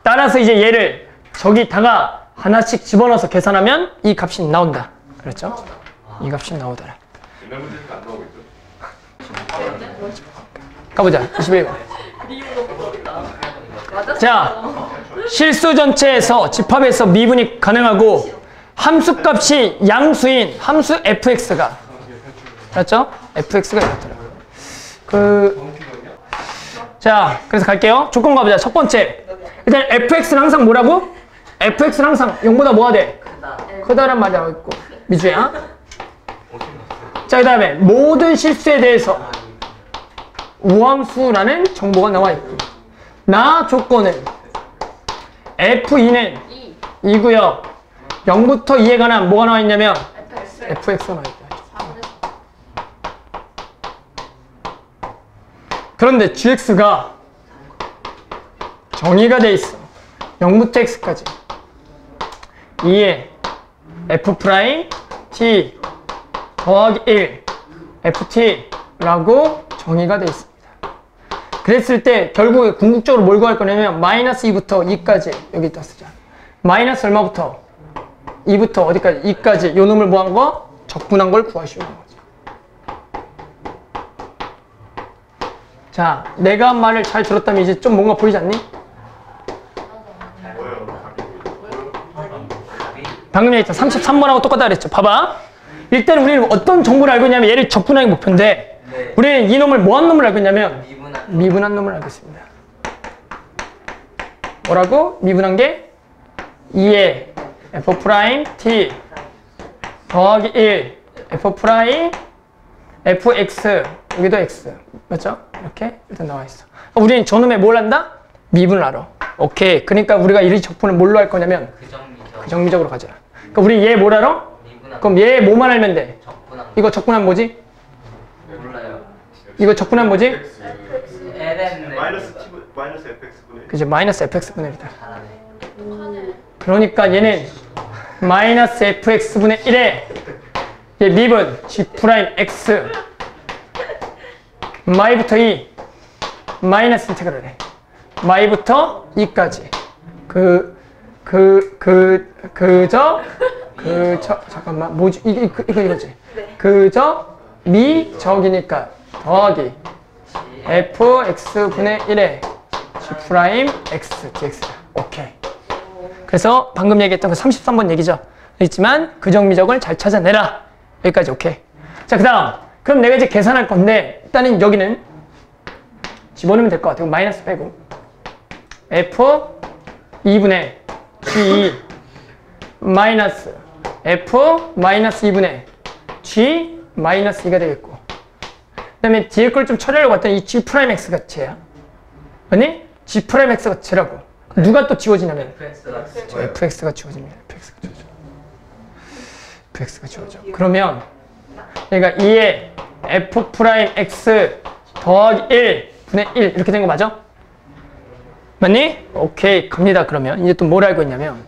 따라서 이제 얘를 저기다가 하나씩 집어넣어서 계산하면 이 값이 나온다. 그렇죠? 이 값이 나오더라. 옛날 문제는 안 나오고 있죠. 가보자. 21번. 자, 실수 전체에서 집합에서 미분이 가능하고 함수값이 양수인 함수 fx가 맞죠? fx가 이렇더라고요. 자, 그래서 갈게요. 조건 가보자. 첫 번째. 일단 fx는 항상 뭐라고? fx는 항상 0보다 뭐가 돼? 크다란 말이 나와 있고. 미주야. 자, 그 다음에 모든 실수에 대해서 우함수라는 정보가 나와 있고. 나 조건은 f2는 2고요. 0부터 2에 관한 뭐가 나와 있냐면 fx가 나와 있다. 그런데 gx가 정의가 돼 있어. 0부터 x까지 2에 f' t 더하기 1 ft라고 정의가 돼 있습니다. 그랬을 때 결국에 궁극적으로 뭘 구할 거냐면 마이너스 2부터 2까지 여기 있다 쓰자. 마이너스 얼마부터? 2부터 어디까지? 2까지 요 놈을 뭐 한 거? 적분한 걸 구하시는 거죠. 자, 내가 한 말을 잘 들었다면 이제 좀 뭔가 보이지 않니? 방금 얘기했죠. 33번하고 똑같다 그랬죠. 봐봐. 일단 우리는 어떤 정보를 알고 있냐면 얘를 적분하기 목표인데 네. 우리는 이 놈을 뭐 한 놈을 알고 있냐면 미분한. 미분한 놈을 알고 있습니다. 뭐라고? 미분한 게 2에 f' 더하기 1 f' fx 여기도 x 맞죠? 이렇게 일단 나와 있어. 우리는 저놈의 뭘 한다? 미분을 알아. 오케이. 그러니까 우리가 이 적분을 뭘로 할 거냐면 그정미적. 그정미적으로 가자. 그러니까 우리 얘 뭘 알아? 미분한. 그럼 얘 뭐만 알면 돼? 적분한. 이거 적분하면 뭐지? 몰라요. 이거 적분하면 뭐지? ln. 마이너스 fx분의 그죠? 마이너스 fx분의 1이다. 잘하네. 그러니까 얘는 마이너스 fx분의 1에 얘 미분 g'x 마이부터 2 마이너스 인테그랄 해. 마이부터 2까지 잠깐만 뭐지? 이거지. 그저 미적이니까 더하기 fx분의 1에 g'x dx다. 오케이. 그래서 방금 얘기했던 그 33번 얘기죠. 있지만 그정미적을 잘 찾아내라. 여기까지 오케이. 자, 그 다음. 그럼 내가 이제 계산할 건데 일단은 여기는 집어넣으면 될 것 같아요. 마이너스 빼고 f 2분의 g 마이너스 f 마이너스 2분의 g 마이너스 2가 되겠고 그 다음에 뒤에 걸 좀 처리하려고 했더니 이 g'x가 쟤야. 아니? g'x가 쟤라고. 누가 또 지워지냐면 fx가. 저 fx가 지워집니다. fx가 지워져. 그러면 얘가 2에 f'x 더하기 1 분의 1 이렇게 된 거 맞아? 맞니? 오케이. 갑니다. 그러면 이제 또 뭘 알고 있냐면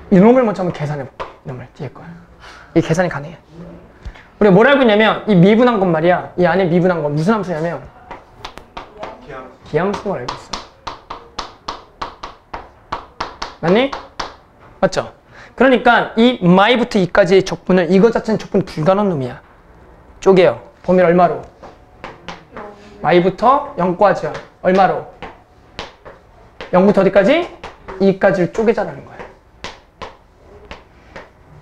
이놈을 먼저 한번 계산해 볼게. 이놈을 뒤에 거야. 이 계산이 가능해. 우리가 뭘 알고 있냐면 이 미분한 건 말이야. 이 안에 미분한 건 무슨 함수냐면 기함수를 알고 있어. 맞니? 맞죠? 그러니까 이 마이부터 2까지의 적분을 이거 자체는 적분 불가능한 놈이야. 쪼개요. 범위를 얼마로? 마이부터 0까지야. 얼마로? 0부터 어디까지? 2까지를 쪼개자라는 거야.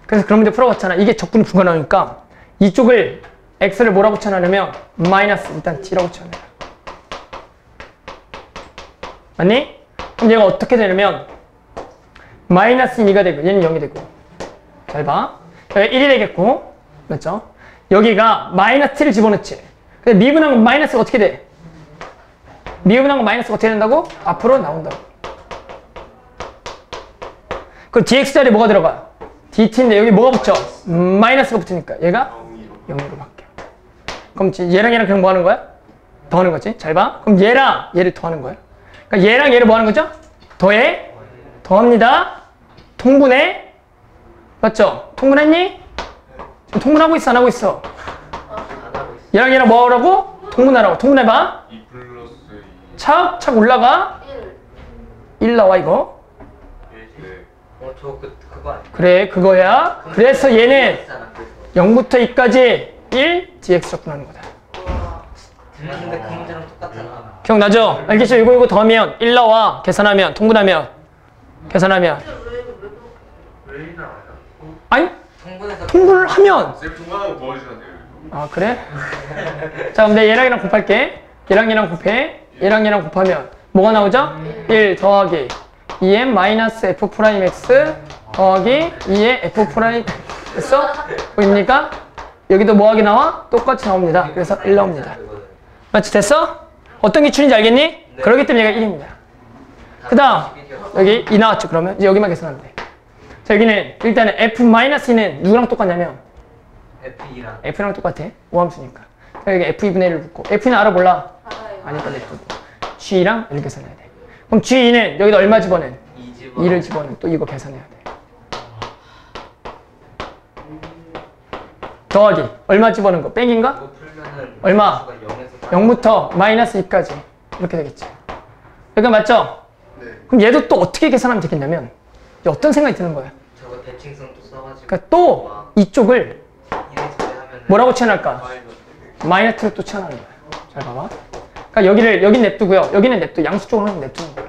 그래서 그런 문제 풀어봤잖아. 이게 적분이 불가능하니까 이쪽을 x를 뭐라고 붙여놔냐면 마이너스 일단 t라고 붙여놔요. 맞니? 그럼 얘가 어떻게 되냐면 마이너스 2가 되고 얘는 0이 되고 잘 봐. 여기 1이 되겠고 맞죠? 여기가 마이너스 t를 집어넣지. 근데 미분한 건 마이너스가 어떻게 돼? 미분한 건 마이너스가 어떻게 된다고? 앞으로 나온다고. 그럼 dx 자리에 뭐가 들어가? dt인데 여기 뭐가 붙여? 마이너스가 붙으니까 얘가 0으로 바뀌어. 그럼 얘랑 얘랑 그냥 뭐 하는 거야? 더하는 거지. 잘 봐. 그럼 얘랑 얘를 더하는 거야. 그러니까 얘랑 얘를 뭐 하는 거죠? 더해. 더합니다. 통분해. 맞죠? 통분했니? 통분하고 있어, 안 하고 있어? 안 하고 있어. 얘랑 얘랑 뭐라고? 통분하라고. 통분해봐. 2 플러스 2. 착 올라가. 1 나와, 이거. 네. 그거 아니야? 그래, 그거야. 그래서 얘는 있잖아, 그래서. 0부터 2까지 1 dx 적분하는 거다. 근데 그 문제랑 똑같잖아. 기억나죠? 알겠죠? 이거 더하면 1 나와. 계산하면, 통분하면. 계산하면. 왜 나와요? 아니, 통분해서 통분을 하면. 쌤 통과하고 도와주시면 돼요. 아, 그래? 자, 그럼 내가 얘랑 얘랑 곱할게. 얘랑 얘랑 곱해. 얘랑 얘랑 곱하면 뭐가 나오죠? 1 더하기 2m 마이너스 f 프라임 x 더하기 2의 f 프라임 됐어? 보입니까? 여기도 뭐하기 나와? 똑같이 나옵니다. 그래서 1 나옵니다. 맞지? 됐어? 어떤 기출인지 알겠니? 네. 그렇기 때문에 얘가 1입니다. 그 다음 여기 2 나왔죠. 그러면 이제 여기만 계산하면 돼. 자, 여기는 일단은 f-2는 누구랑 똑같냐면 F2랑 f랑 똑같아. 오함수니까. 자, 여기 f2분의 1을 붙고 f는 알아 몰라? 알아요. 아니까 냅두고 g랑 이렇게 계산해야 돼. 그럼 g는 여기다 얼마 집어넣은? 2집어 2를 집어넣은 또 이거 계산해야 돼. 더하기 얼마 집어넣은 거? 뺑인가? 이거 풀면은 얼마? 0부터 마이너스 2까지 이렇게 되겠지. 여기가 맞죠? 네. 그럼 얘도 또 어떻게 계산하면 되겠냐면 이제 어떤 생각이 드는 거야? 저거 대칭성 또 써가지고 그러니까 또 이쪽을 이렇게 하면은 뭐라고 치환할까? 마이너스를 또 치환하는 거야. 잘 봐봐. 그러니까 여긴 냅두고요. 여기는 냅두. 양수 쪽으로 냅두는 거야.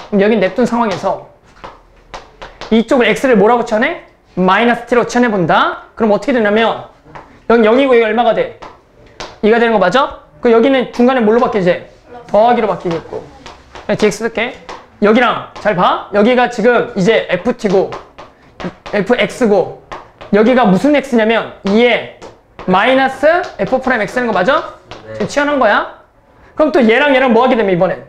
그럼 여긴 냅둔 상황에서 이쪽을 x를 뭐라고 치환해? 마이너스 t로 치환해 본다. 그럼 어떻게 되냐면 여기 0이고 여기 얼마가 돼? 2가 되는 거 맞아? 그 여기는 중간에 뭘로 바뀌지? 더하기로 바뀌겠고. 그냥 dx 쓸게. 여기랑 잘 봐. 여기가 지금 이제 ft고 fx고 여기가 무슨 x냐면 2에 마이너스 f 프라임 x라는 거 맞아? 네. 지금 치환한 거야. 그럼 또 얘랑 뭐 하게 되면 이번엔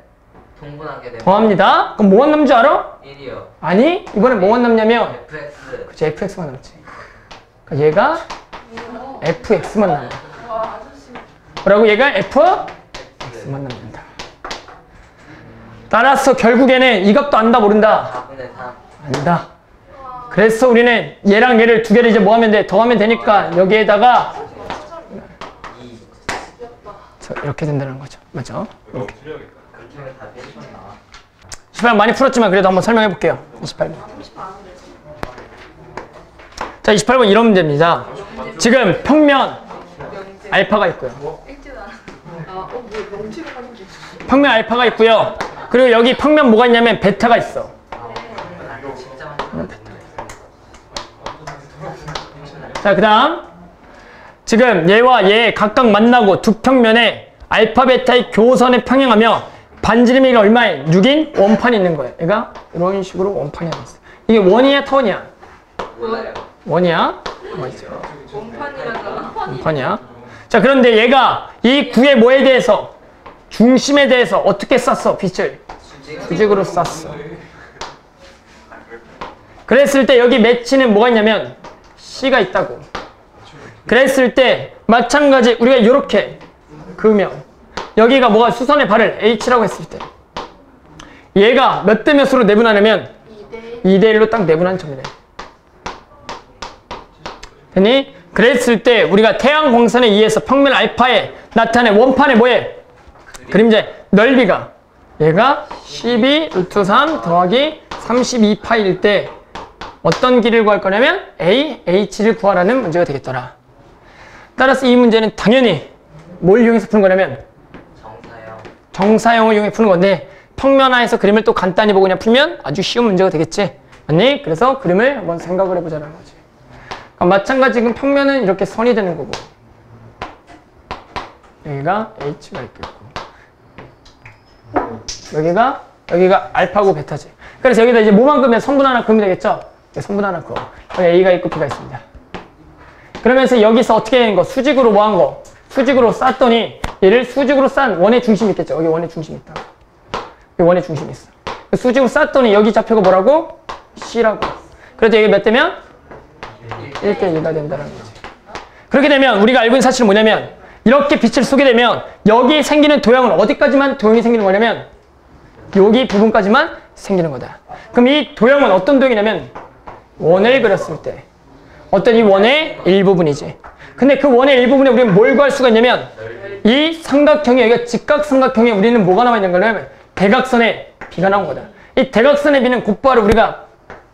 통분하게 되면 더합니다. 그럼 뭐가 남는 줄 알아? 1이요. 아니 이번엔 뭐가 남냐면 FX 그치 fx만 남지. 그러니까 얘가 fx만 남아. 와, 아저씨. 뭐라고? 얘가 fx만 남는다. 따라서 결국에는 이 값도 안다 모른다? 4분의 3 안다. 그래서 우리는 얘랑 얘를 두 개를 이제 뭐 하면 돼? 더하면 되니까 여기에다가 2 이렇게 된다는 거죠. 맞죠? 이거 틀려야겠다. 그렇게 하면 답이 1번 나와. 28번 많이 풀었지만 그래도 한번 설명해 볼게요. 28번. 자, 28번 이런 문제입니다. 지금 평면 알파가 있고요. 읽지도 않아. 뭐 명치로 하는 게 있어. 평면 알파가 있고요. 그리고 여기 평면 뭐가 있냐면 베타가 있어. 진짜 많이 자, 그 다음 지금 얘와 얘 각각 만나고 두 평면에 알파 베타의 교선에 평행하며 반지름이가 얼마에? 6인 원판이 있는 거예요. 얘가 이런 식으로 원판이 하나 있어. 이게 원이야 타원이야? 몰라요. 원이야? 맞죠. 원판이라잖아. 원판이야. 자, 그런데 얘가 이 구의 뭐에 대해서 중심에 대해서 어떻게 쐈어? 빛을 수직으로 쐈어. 그랬을 때 여기 매치는 뭐가 있냐면 C가 있다고. 그랬을 때 마찬가지 우리가 이렇게 그으면 여기가 뭐가 수선의 발을 H라고 했을 때 얘가 몇 대 몇으로 내분하냐면 2대 1로 딱 내분한 점이래. 됐니? 그랬을 때 우리가 태양 광선에 의해서 평면 알파에 나타낸 원판의 뭐에? 그림자의 넓이가 얘가 12 루트 3 더하기 32파일 때 어떤 길이를 구할 거냐면 A, H를 구하라는 문제가 되겠더라. 따라서 이 문제는 당연히 뭘 이용해서 푸는 거냐면 정사형 정사형을 이용해 푸는 건데 평면화해서 그림을 또 간단히 보고 그냥 풀면 아주 쉬운 문제가 되겠지. 맞니? 그래서 그림을 한번 생각을 해보자는 거지. 그러니까 마찬가지 지금 평면은 이렇게 선이 되는 거고 여기가 H가 있겠고 여기가 알파고 베타지. 그래서 여기다 이제 뭐만 그으면 선분 하나 그으면 되겠죠? 선분 하나 그어. 여기 A가 있고 B가 있습니다. 그러면서 여기서 어떻게 되는 거? 수직으로 뭐 한 거? 수직으로 쌌더니 얘를 수직으로 싼 원의 중심이 있겠죠? 여기 원의 중심이 있다. 여기 원의 중심이 있어. 수직으로 쌌더니 여기 좌표가 뭐라고? C라고. 그래서 여기 몇 대면? 1대 2가 된다는 거지. 그렇게 되면 우리가 알고 있는 사실은 뭐냐면 이렇게 빛을 쏘게 되면 여기 생기는 도형은 어디까지만 도형이 생기는 거냐면 여기 부분까지만 생기는 거다. 그럼 이 도형은 어떤 도형이냐면 원을 그렸을 때 어떤 이 원의 일부분이지. 근데 그 원의 일부분에 우리는 뭘 구할 수가 있냐면 이 삼각형에 여기가 직각삼각형에 우리는 뭐가 나와 있는 거냐면 대각선의 비가 나온 거다. 이 대각선의 비는 곧바로 우리가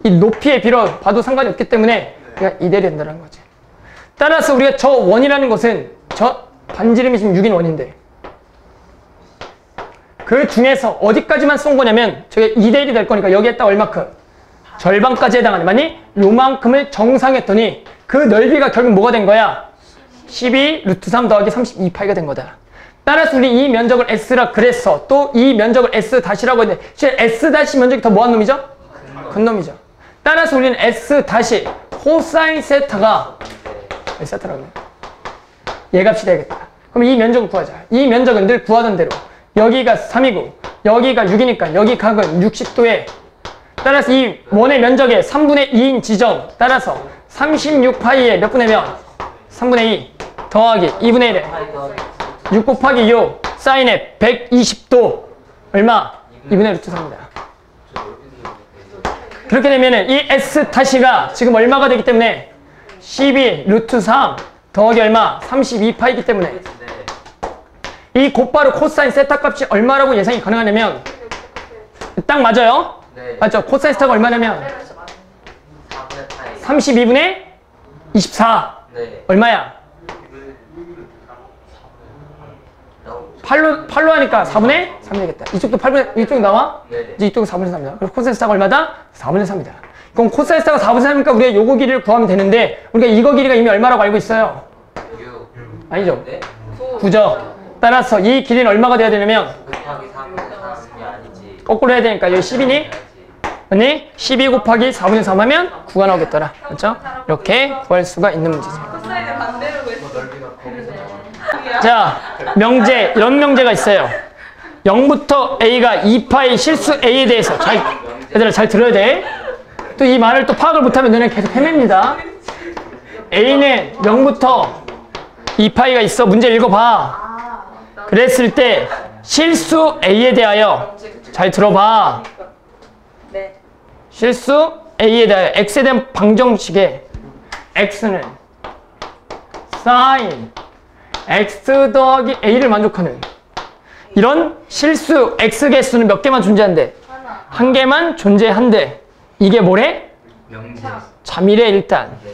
이 높이의 비로 봐도 상관이 없기 때문에 우리가 이대로 된다는 거지. 따라서 우리가 저 원이라는 것은 저 반지름이 지금 6인 원인데 그 중에서 어디까지만 쏜 거냐면 저게 2대1이 될 거니까 여기에 딱 얼마큼? 절반까지 해당하는. 만약 요만큼을 정상했더니 그 넓이가 결국 뭐가 된 거야? 12 루트 3 더하기 32파이가 된 거다. 따라서 우리 이 면적을 S라 그랬어. 또 이 면적을 S 다시라고 했는데 실제 S 다시 면적이 더 뭐한 놈이죠? 큰 놈이죠. 따라서 우리는 S 다시 코사인 세타가 세타라고 해. 얘 값이 되겠다. 그럼 이 면적을 구하자. 이 면적은 늘 구하던 대로 여기가 3이고 여기가 6이니까 여기 각은 60도에 따라서 이 원의 면적의 3분의 2인 지점 따라서 36파이에 몇 분의 몇? 3분의 2 더하기 2분의 1에 6 곱하기 6 사인에 120도 얼마? 2분의 루트 3입니다. 그렇게 되면은 이 S 다시가 지금 얼마가 되기 때문에 12 루트 3 더하기 얼마? 32파이기 때문에 이 곧바로 코사인 세타 값이 얼마라고 예상이 가능하냐면 딱 맞아요? 네. 맞죠? 코사인 세타가 얼마냐면 32분의 24 네. 얼마야? 8로 하니까 4분의 3이 되겠다. 이쪽도 8분의, 이쪽이 나와? 네. 이제 이쪽은 4분의 3이다. 그래서 코사인 세타가 얼마다? 4분의 3이다. 그럼 코사인 세타가 4분의 3이니까 우리가 요거 길이를 구하면 되는데 우리가 이거 길이가 이미 얼마라고 알고 있어요? 6. 아니죠? 네? 9죠? 따라서 이 길이는 얼마가 돼야 되냐면 곱하기 3분의 3이 아니지. 거꾸로 해야 되니까 여기 10이니? 아니 12 곱하기 4분의 3 하면 9가 나오겠더라. 그렇죠? 이렇게 구할 수가 있는 문제죠. 코사인을 반대로 했어. 넓이가 거기서 나와. 자, 명제, 이런 명제가 있어요. 0부터 A가 2파이 실수 A에 대해서 얘들아 잘 들어야 돼. 또 이 말을 또 파악을 못하면 너네 계속 헤맵니다. A는 0부터 2파이가 있어. 문제 읽어봐. 그랬을 때 실수 A에 대하여 잘 들어봐. 네. 실수 A에 대하여 X에 대한 방정식에 X는 sin X 더하기 A를 만족하는 이런 실수 X 개수는 몇 개만 존재한대? 한 개만 존재한대. 이게 뭐래? 명제. 참이래 일단. 네.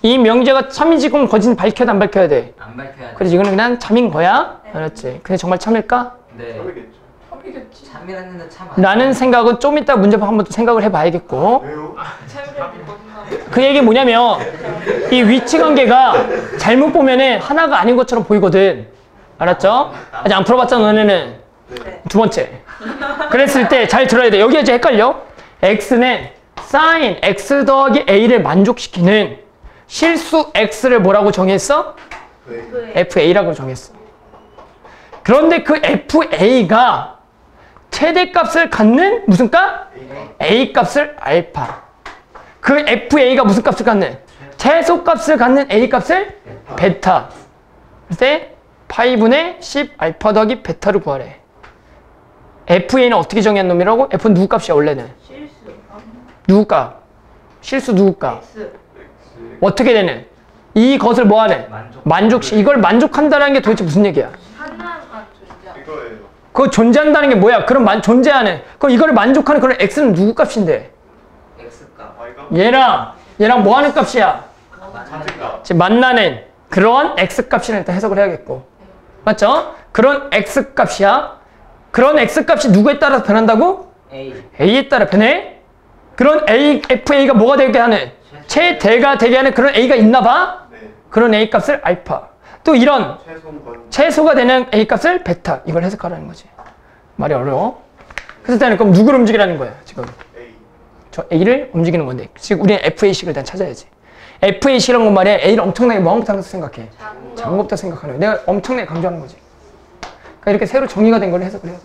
이 명제가 참인지 그럼 거짓 밝혀야 안 밝혀야 돼? 안 밝혀야 돼. 그래서 이거는 그냥 참인 거야? 알았지? 근데 정말 참일까? 네. 참이겠지. 참이라는 참. 라는 생각은 좀 이따 문제방 한번 또 생각을 해봐야겠고 참이라는 거짓말. 그 얘기 뭐냐면 이 위치 관계가 잘못 보면은 하나가 아닌 것처럼 보이거든. 알았죠? 아직 안 풀어봤잖아 너네는. 두 번째. 그랬을 때 잘 들어야 돼. 여기가 이제 헷갈려. X는 sin X 더하기 A를 만족시키는 실수 X를 뭐라고 정했어? FA라고 정했어. 그런데 그 FA가 최대값을 갖는 무슨 값? A값을 알파. 그 FA가 무슨 값을 갖는? 최소값을 갖는 A값을 베타. 그때 파이분의 10 알파 더하기 베타를 구하래. FA는 어떻게 정의한 놈이라고? F는 누구 값이야 원래는? 실수. 누구 값? 실수 누구 값? X. 어떻게 되는? 이것을 뭐하는? 만족시. 이걸 만족한다는 게 도대체 무슨 얘기야? 하나만 존재. 이거예요. 그거 존재한다는 게 뭐야? 그럼 존재하는. 그럼 이걸 만족하는 그런 X는 누구 값인데? X값. 아이가 얘랑 뭐 하는 값이야? 자체가 지금 만나는 그런 X 값이라 일단 해석을 해야겠고. 맞죠? 그런 X 값이야. 그런 X 값이 누구에 따라서 변한다고? A. A에 따라 변해. 그런 FA가 뭐가 되게 하는? 최대가 되게 하는 그런 A가 있나 봐? 네 그런 A 값을 알파. 또 이런 최소건 최소가 되는 A 값을 베타. 이걸 해석하라는 거지. 말이 어려워. 그래서 일단 그럼 누구를 움직이라는 거야, 지금? A 저 A를 움직이는 건데. 지금 우리는 FA식을 일단 찾아야지. FA식이란 건 말이야. A를 엄청나게 뭐하다고 생각해? 작은 것부터 생각하는 거야. 내가 엄청나게 강조하는 거지. 그러니까 이렇게 새로 정의가 된 걸 해석을 해야 돼.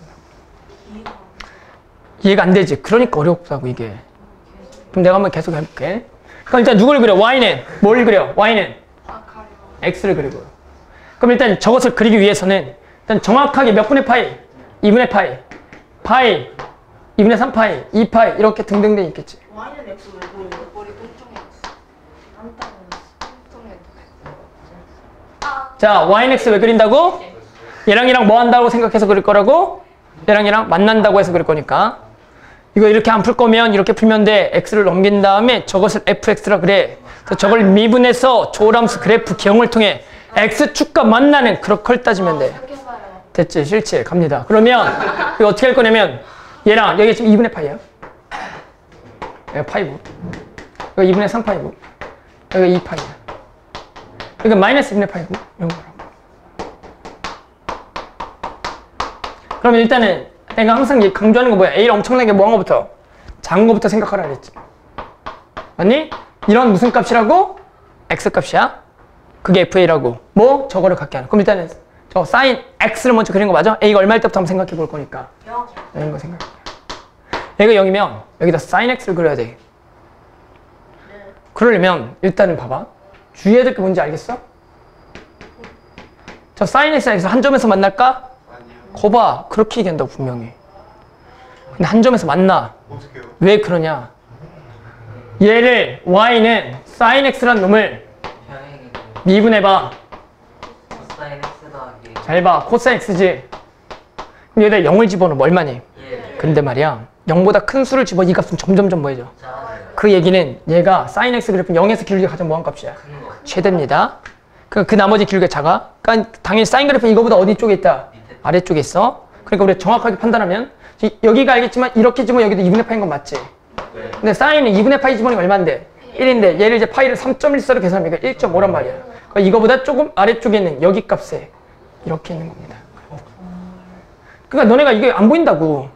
이해가 안 되지. 그러니까 어렵다고 이게. 그럼 내가 한번 계속 해볼게. 그럼 일단 누구를 그려? Y는 뭘 그려? Y는 X를 그리고요. 그럼 일단 저것을 그리기 위해서는 일단 정확하게 몇 분의 파이? 2분의 파이, 파이, 2분의 3파이, 2파이 이렇게 등등등 있겠지. Y는 X 왜 보이는 머리 뚱뚱해. 안 따고. 자, y는 x 왜 그린다고? 얘랑 얘랑 뭐 한다고 생각해서 그릴 거라고? 얘랑 얘랑 만난다고 해서 그릴 거니까. 이거 이렇게 안 풀 거면 이렇게 풀면 돼. x를 넘긴 다음에 저것을 fx라 그래. 그래서 저걸 미분해서 조람수 그래프 기형을 통해 x축과 만나는 그런 걸 따지면 돼. 됐지? 실체 갑니다. 그러면 이거 어떻게 할 거냐면 얘랑 여기 지금 2분의 파이야. 여기 파이고 여기 2분의 3파이고 여기 2파이야. 그러니까 마이너스 2분의 파이고 이런 거라고. 그러면 일단은 내가 항상 강조하는 거 뭐야? A를 엄청나게 뭐한 거부터? 작은 거부터 생각하라 그랬지. 맞니? 이런 무슨 값이라고? x 값이야. 그게 FA라고. 뭐? 저거를 갖게 하는. 그럼 일단은 저 sin x를 먼저 그린 거 맞아? A가 얼마일 때부터 한번 생각해 볼 거니까. 0인 거 생각해. 얘가 0이면 여기다 sin x를 그려야 돼. 그러려면 일단은 봐봐. 주의해야 될 게 뭔지 알겠어? 저 sin x에서 한 점에서 만날까? 거봐. 그렇게 얘기한다고 분명히. 근데 한 점에서 만나. 어떡해요? 왜 그러냐? 얘를 y는 sin x란 놈을 평행이 미분해봐. 코사인 x 더하기 잘 봐. 코사인 x지. 그럼 여기다 0을 집어넣으면 얼마니? 1 근데 말이야. 0보다 큰 수를 집어 이 값은 점점점 뭐해져? 작아져요. 그 얘기는 얘가 sin x 그래프는 0에서 기울기가 가장 뭐한 값이야? 큰 거. 최대입니다. 그 나머지 기울기가 작아. 그러니까 당연히 sin 그래프는 이거보다 어디 쪽에 있다? 밑에. 아래쪽에 있어. 그러니까 우리가 정확하게 판단하면 여기가 알겠지만 이렇게 집으면 여기도 2분의 파인 건 맞지? 네. 근데 사인은 2분의 파이 집어넣으면 얼마인데? 1인데 얘를 이제 파이를 3.14로 계산하면 1.5란 말이야. 그러니까 이거보다 조금 아래쪽에 있는 여기 값에 이렇게 있는 겁니다. 그러니까 너네가 이게 안 보인다고.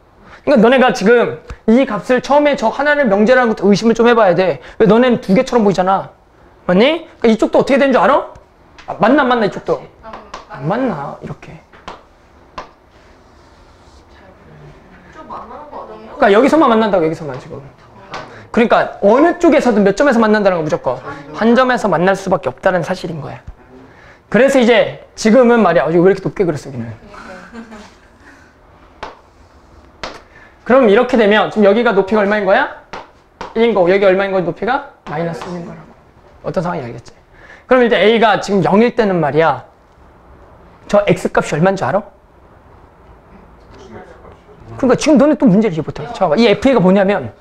그러니까 너네가 지금 이 값을 처음에 저 하나를 명제라는 것도 의심을 좀 해봐야 돼. 왜 너네는 두 개처럼 보이잖아. 맞니? 그러니까 이쪽도 어떻게 되는 줄 알아? 아, 맞나 안 맞나 이쪽도? 안 맞나 이렇게. 그러니까 여기서만 만난다고 여기서만 지금. 그러니까 어느 쪽에서든 몇 점에서 만난다는 거 무조건 한 점에서 만날 수밖에 없다는 사실인 거야. 그래서 이제 지금은 말이야. 왜 이렇게 높게 그렸어 여기는. 그럼 이렇게 되면 지금 여기가 높이가 얼마인 거야? 1인 거고 여기 얼마인 거 높이가? 마이너스 1인 거라고. 어떤 상황인지 알겠지? 그럼 이제 A가 지금 0일 때는 말이야. 저 X값이 얼마인 줄 알아? 그러니까 지금 너네 또 문제를 이해 못해. 잠깐만. 이 FA가 뭐냐면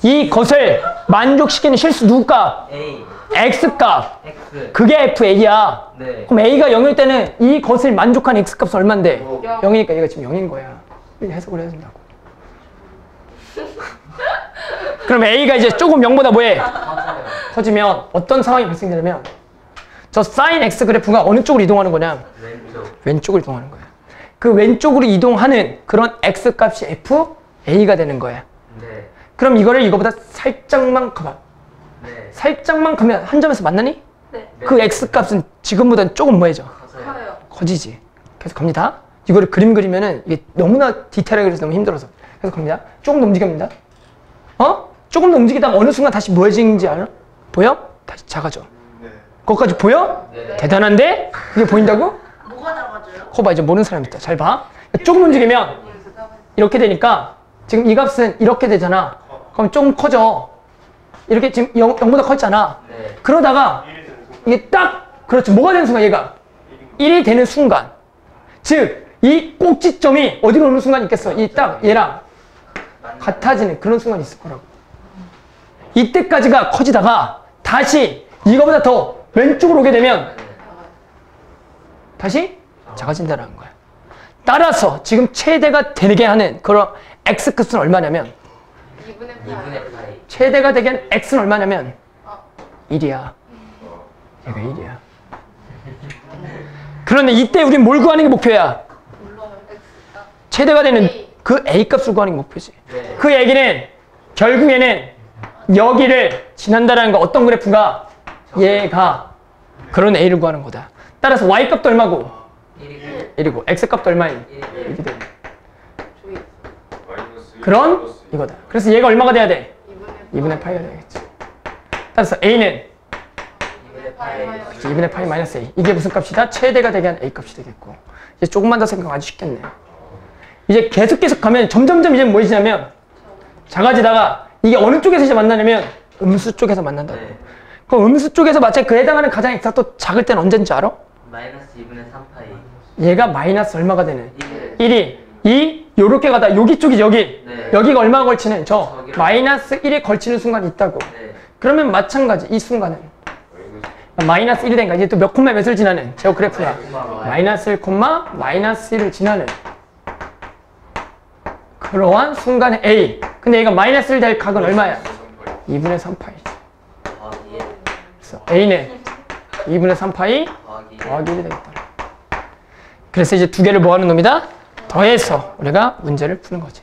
이것을 만족시키는 실수 누구값? A X값. X 그게 FA야. 네. 그럼 A가 0일 때는 이것을 만족하는 X값은 얼만데? 0. 0이니까 얘가 지금 0인 거야. 이렇게 해석을 해야 된다고. 그럼 A가 이제 조금 0보다 뭐해? 맞아요. 커지면 어떤 상황이 발생되냐면 저 sin X 그래프가 어느 쪽으로 이동하는 거냐? 왼쪽. 왼쪽으로 이동하는 거야. 그 왼쪽으로 이동하는 그런 X값이 FA가 되는 거야. 네. 그럼 이거를 이거보다 살짝만 가봐. 네. 살짝만 가면 한 점에서 만나니? 네. 그 X값은 지금보다는 조금 뭐해져? 커서요. 커요. 커지지. 계속 갑니다. 이거를 그림 그리면은 이게 너무나 디테일하게 그려서 너무 힘들어서. 계속 갑니다. 조금 더 움직입니다. 어? 조금 더 움직이다가 어느 순간 다시 뭐해지는지 알아? 보여? 다시 작아져. 네. 거기까지 보여? 네. 대단한데? 이게 보인다고? 뭐가 작아져요? 그거 봐. 이제 모르는 사람 있다. 잘 봐. 조금 움직이면 이렇게 되니까 지금 이 값은 이렇게 되잖아. 그럼 조금 커져. 이렇게 지금 0보다 컸잖아. 네. 그러다가 이게 딱 그렇죠. 뭐가 되는 순간 얘가 1이 되는 순간. 즉 이 꼭지점이 어디로 오는 순간이 있겠어. 이 딱 얘랑 같아지는 그런 순간이 있을 거라고. 이때까지가 커지다가 다시 이거보다 더 왼쪽으로 오게 되면 다시 작아진다는 거야. 따라서 지금 최대가 되게 하는 그런 X값은 얼마냐면 2분의 2분의 파이. 최대가 되게 하는 X는 얼마냐면 1이야. 얘가 1이야. 그런데 이때 우린 뭘 구하는 게 목표야? 물론 X가 최대가 되는 A. 그 A값을 구하는 게 목표지. 네. 그 얘기는 결국에는 여기를 지난다라는 거 어떤 그래프가 얘가 그런 A를 구하는 거다. 따라서 Y값도 얼마고? 1이고 1이고 X값도 얼마인? 1. 1이 되는 마이너스 그런 플러스 이거다. 그래서 얘가 얼마가 돼야 돼? 2분의 2분의 파이가 되겠지. 따라서 A는 2분의 파이. 2분의 파이 마이너스 A. 이게 무슨 값이다? 최대가 되게 한 A 값이 되겠고. 이제 조금만 더 생각하면 아주 쉽겠네. 이제 계속 가면 점점점 이제 뭐해지냐면 작아지다가 이게 어느 쪽에서 이제 만나냐면 음수 쪽에서 만난다고. 네. 그럼 음수 쪽에서 마찬가지 그 해당하는 가장 X가 또 작을 때는 언제인지 알아? 마이너스 2분의 3파이. 얘가 마이너스 얼마가 되는? 1. 1이 요렇게 가다 여기 쪽이 여기. 네. 여기가 얼마가 걸치는? 저 저기요. 마이너스 1이 걸치는 순간이 있다고. 네. 그러면 마찬가지 이 순간은 마이너스 1이 되니까 이제 또 몇 콤마 몇을 지나는 제어 그래프가 마이너스 1 콤마 마이너스 1을 지나는 그러한 순간의 A. 근데 얘가 마이너스 1 될 각은 얼마야? 2분의 3파이지. 더하기 1. 그래서 A는 2분의 3파이 더하기 1. 더하기 1이 되겠다. 그래서 이제 두 개를 뭐 하는 놈이다? 더해서 우리가 문제를 푸는 거지.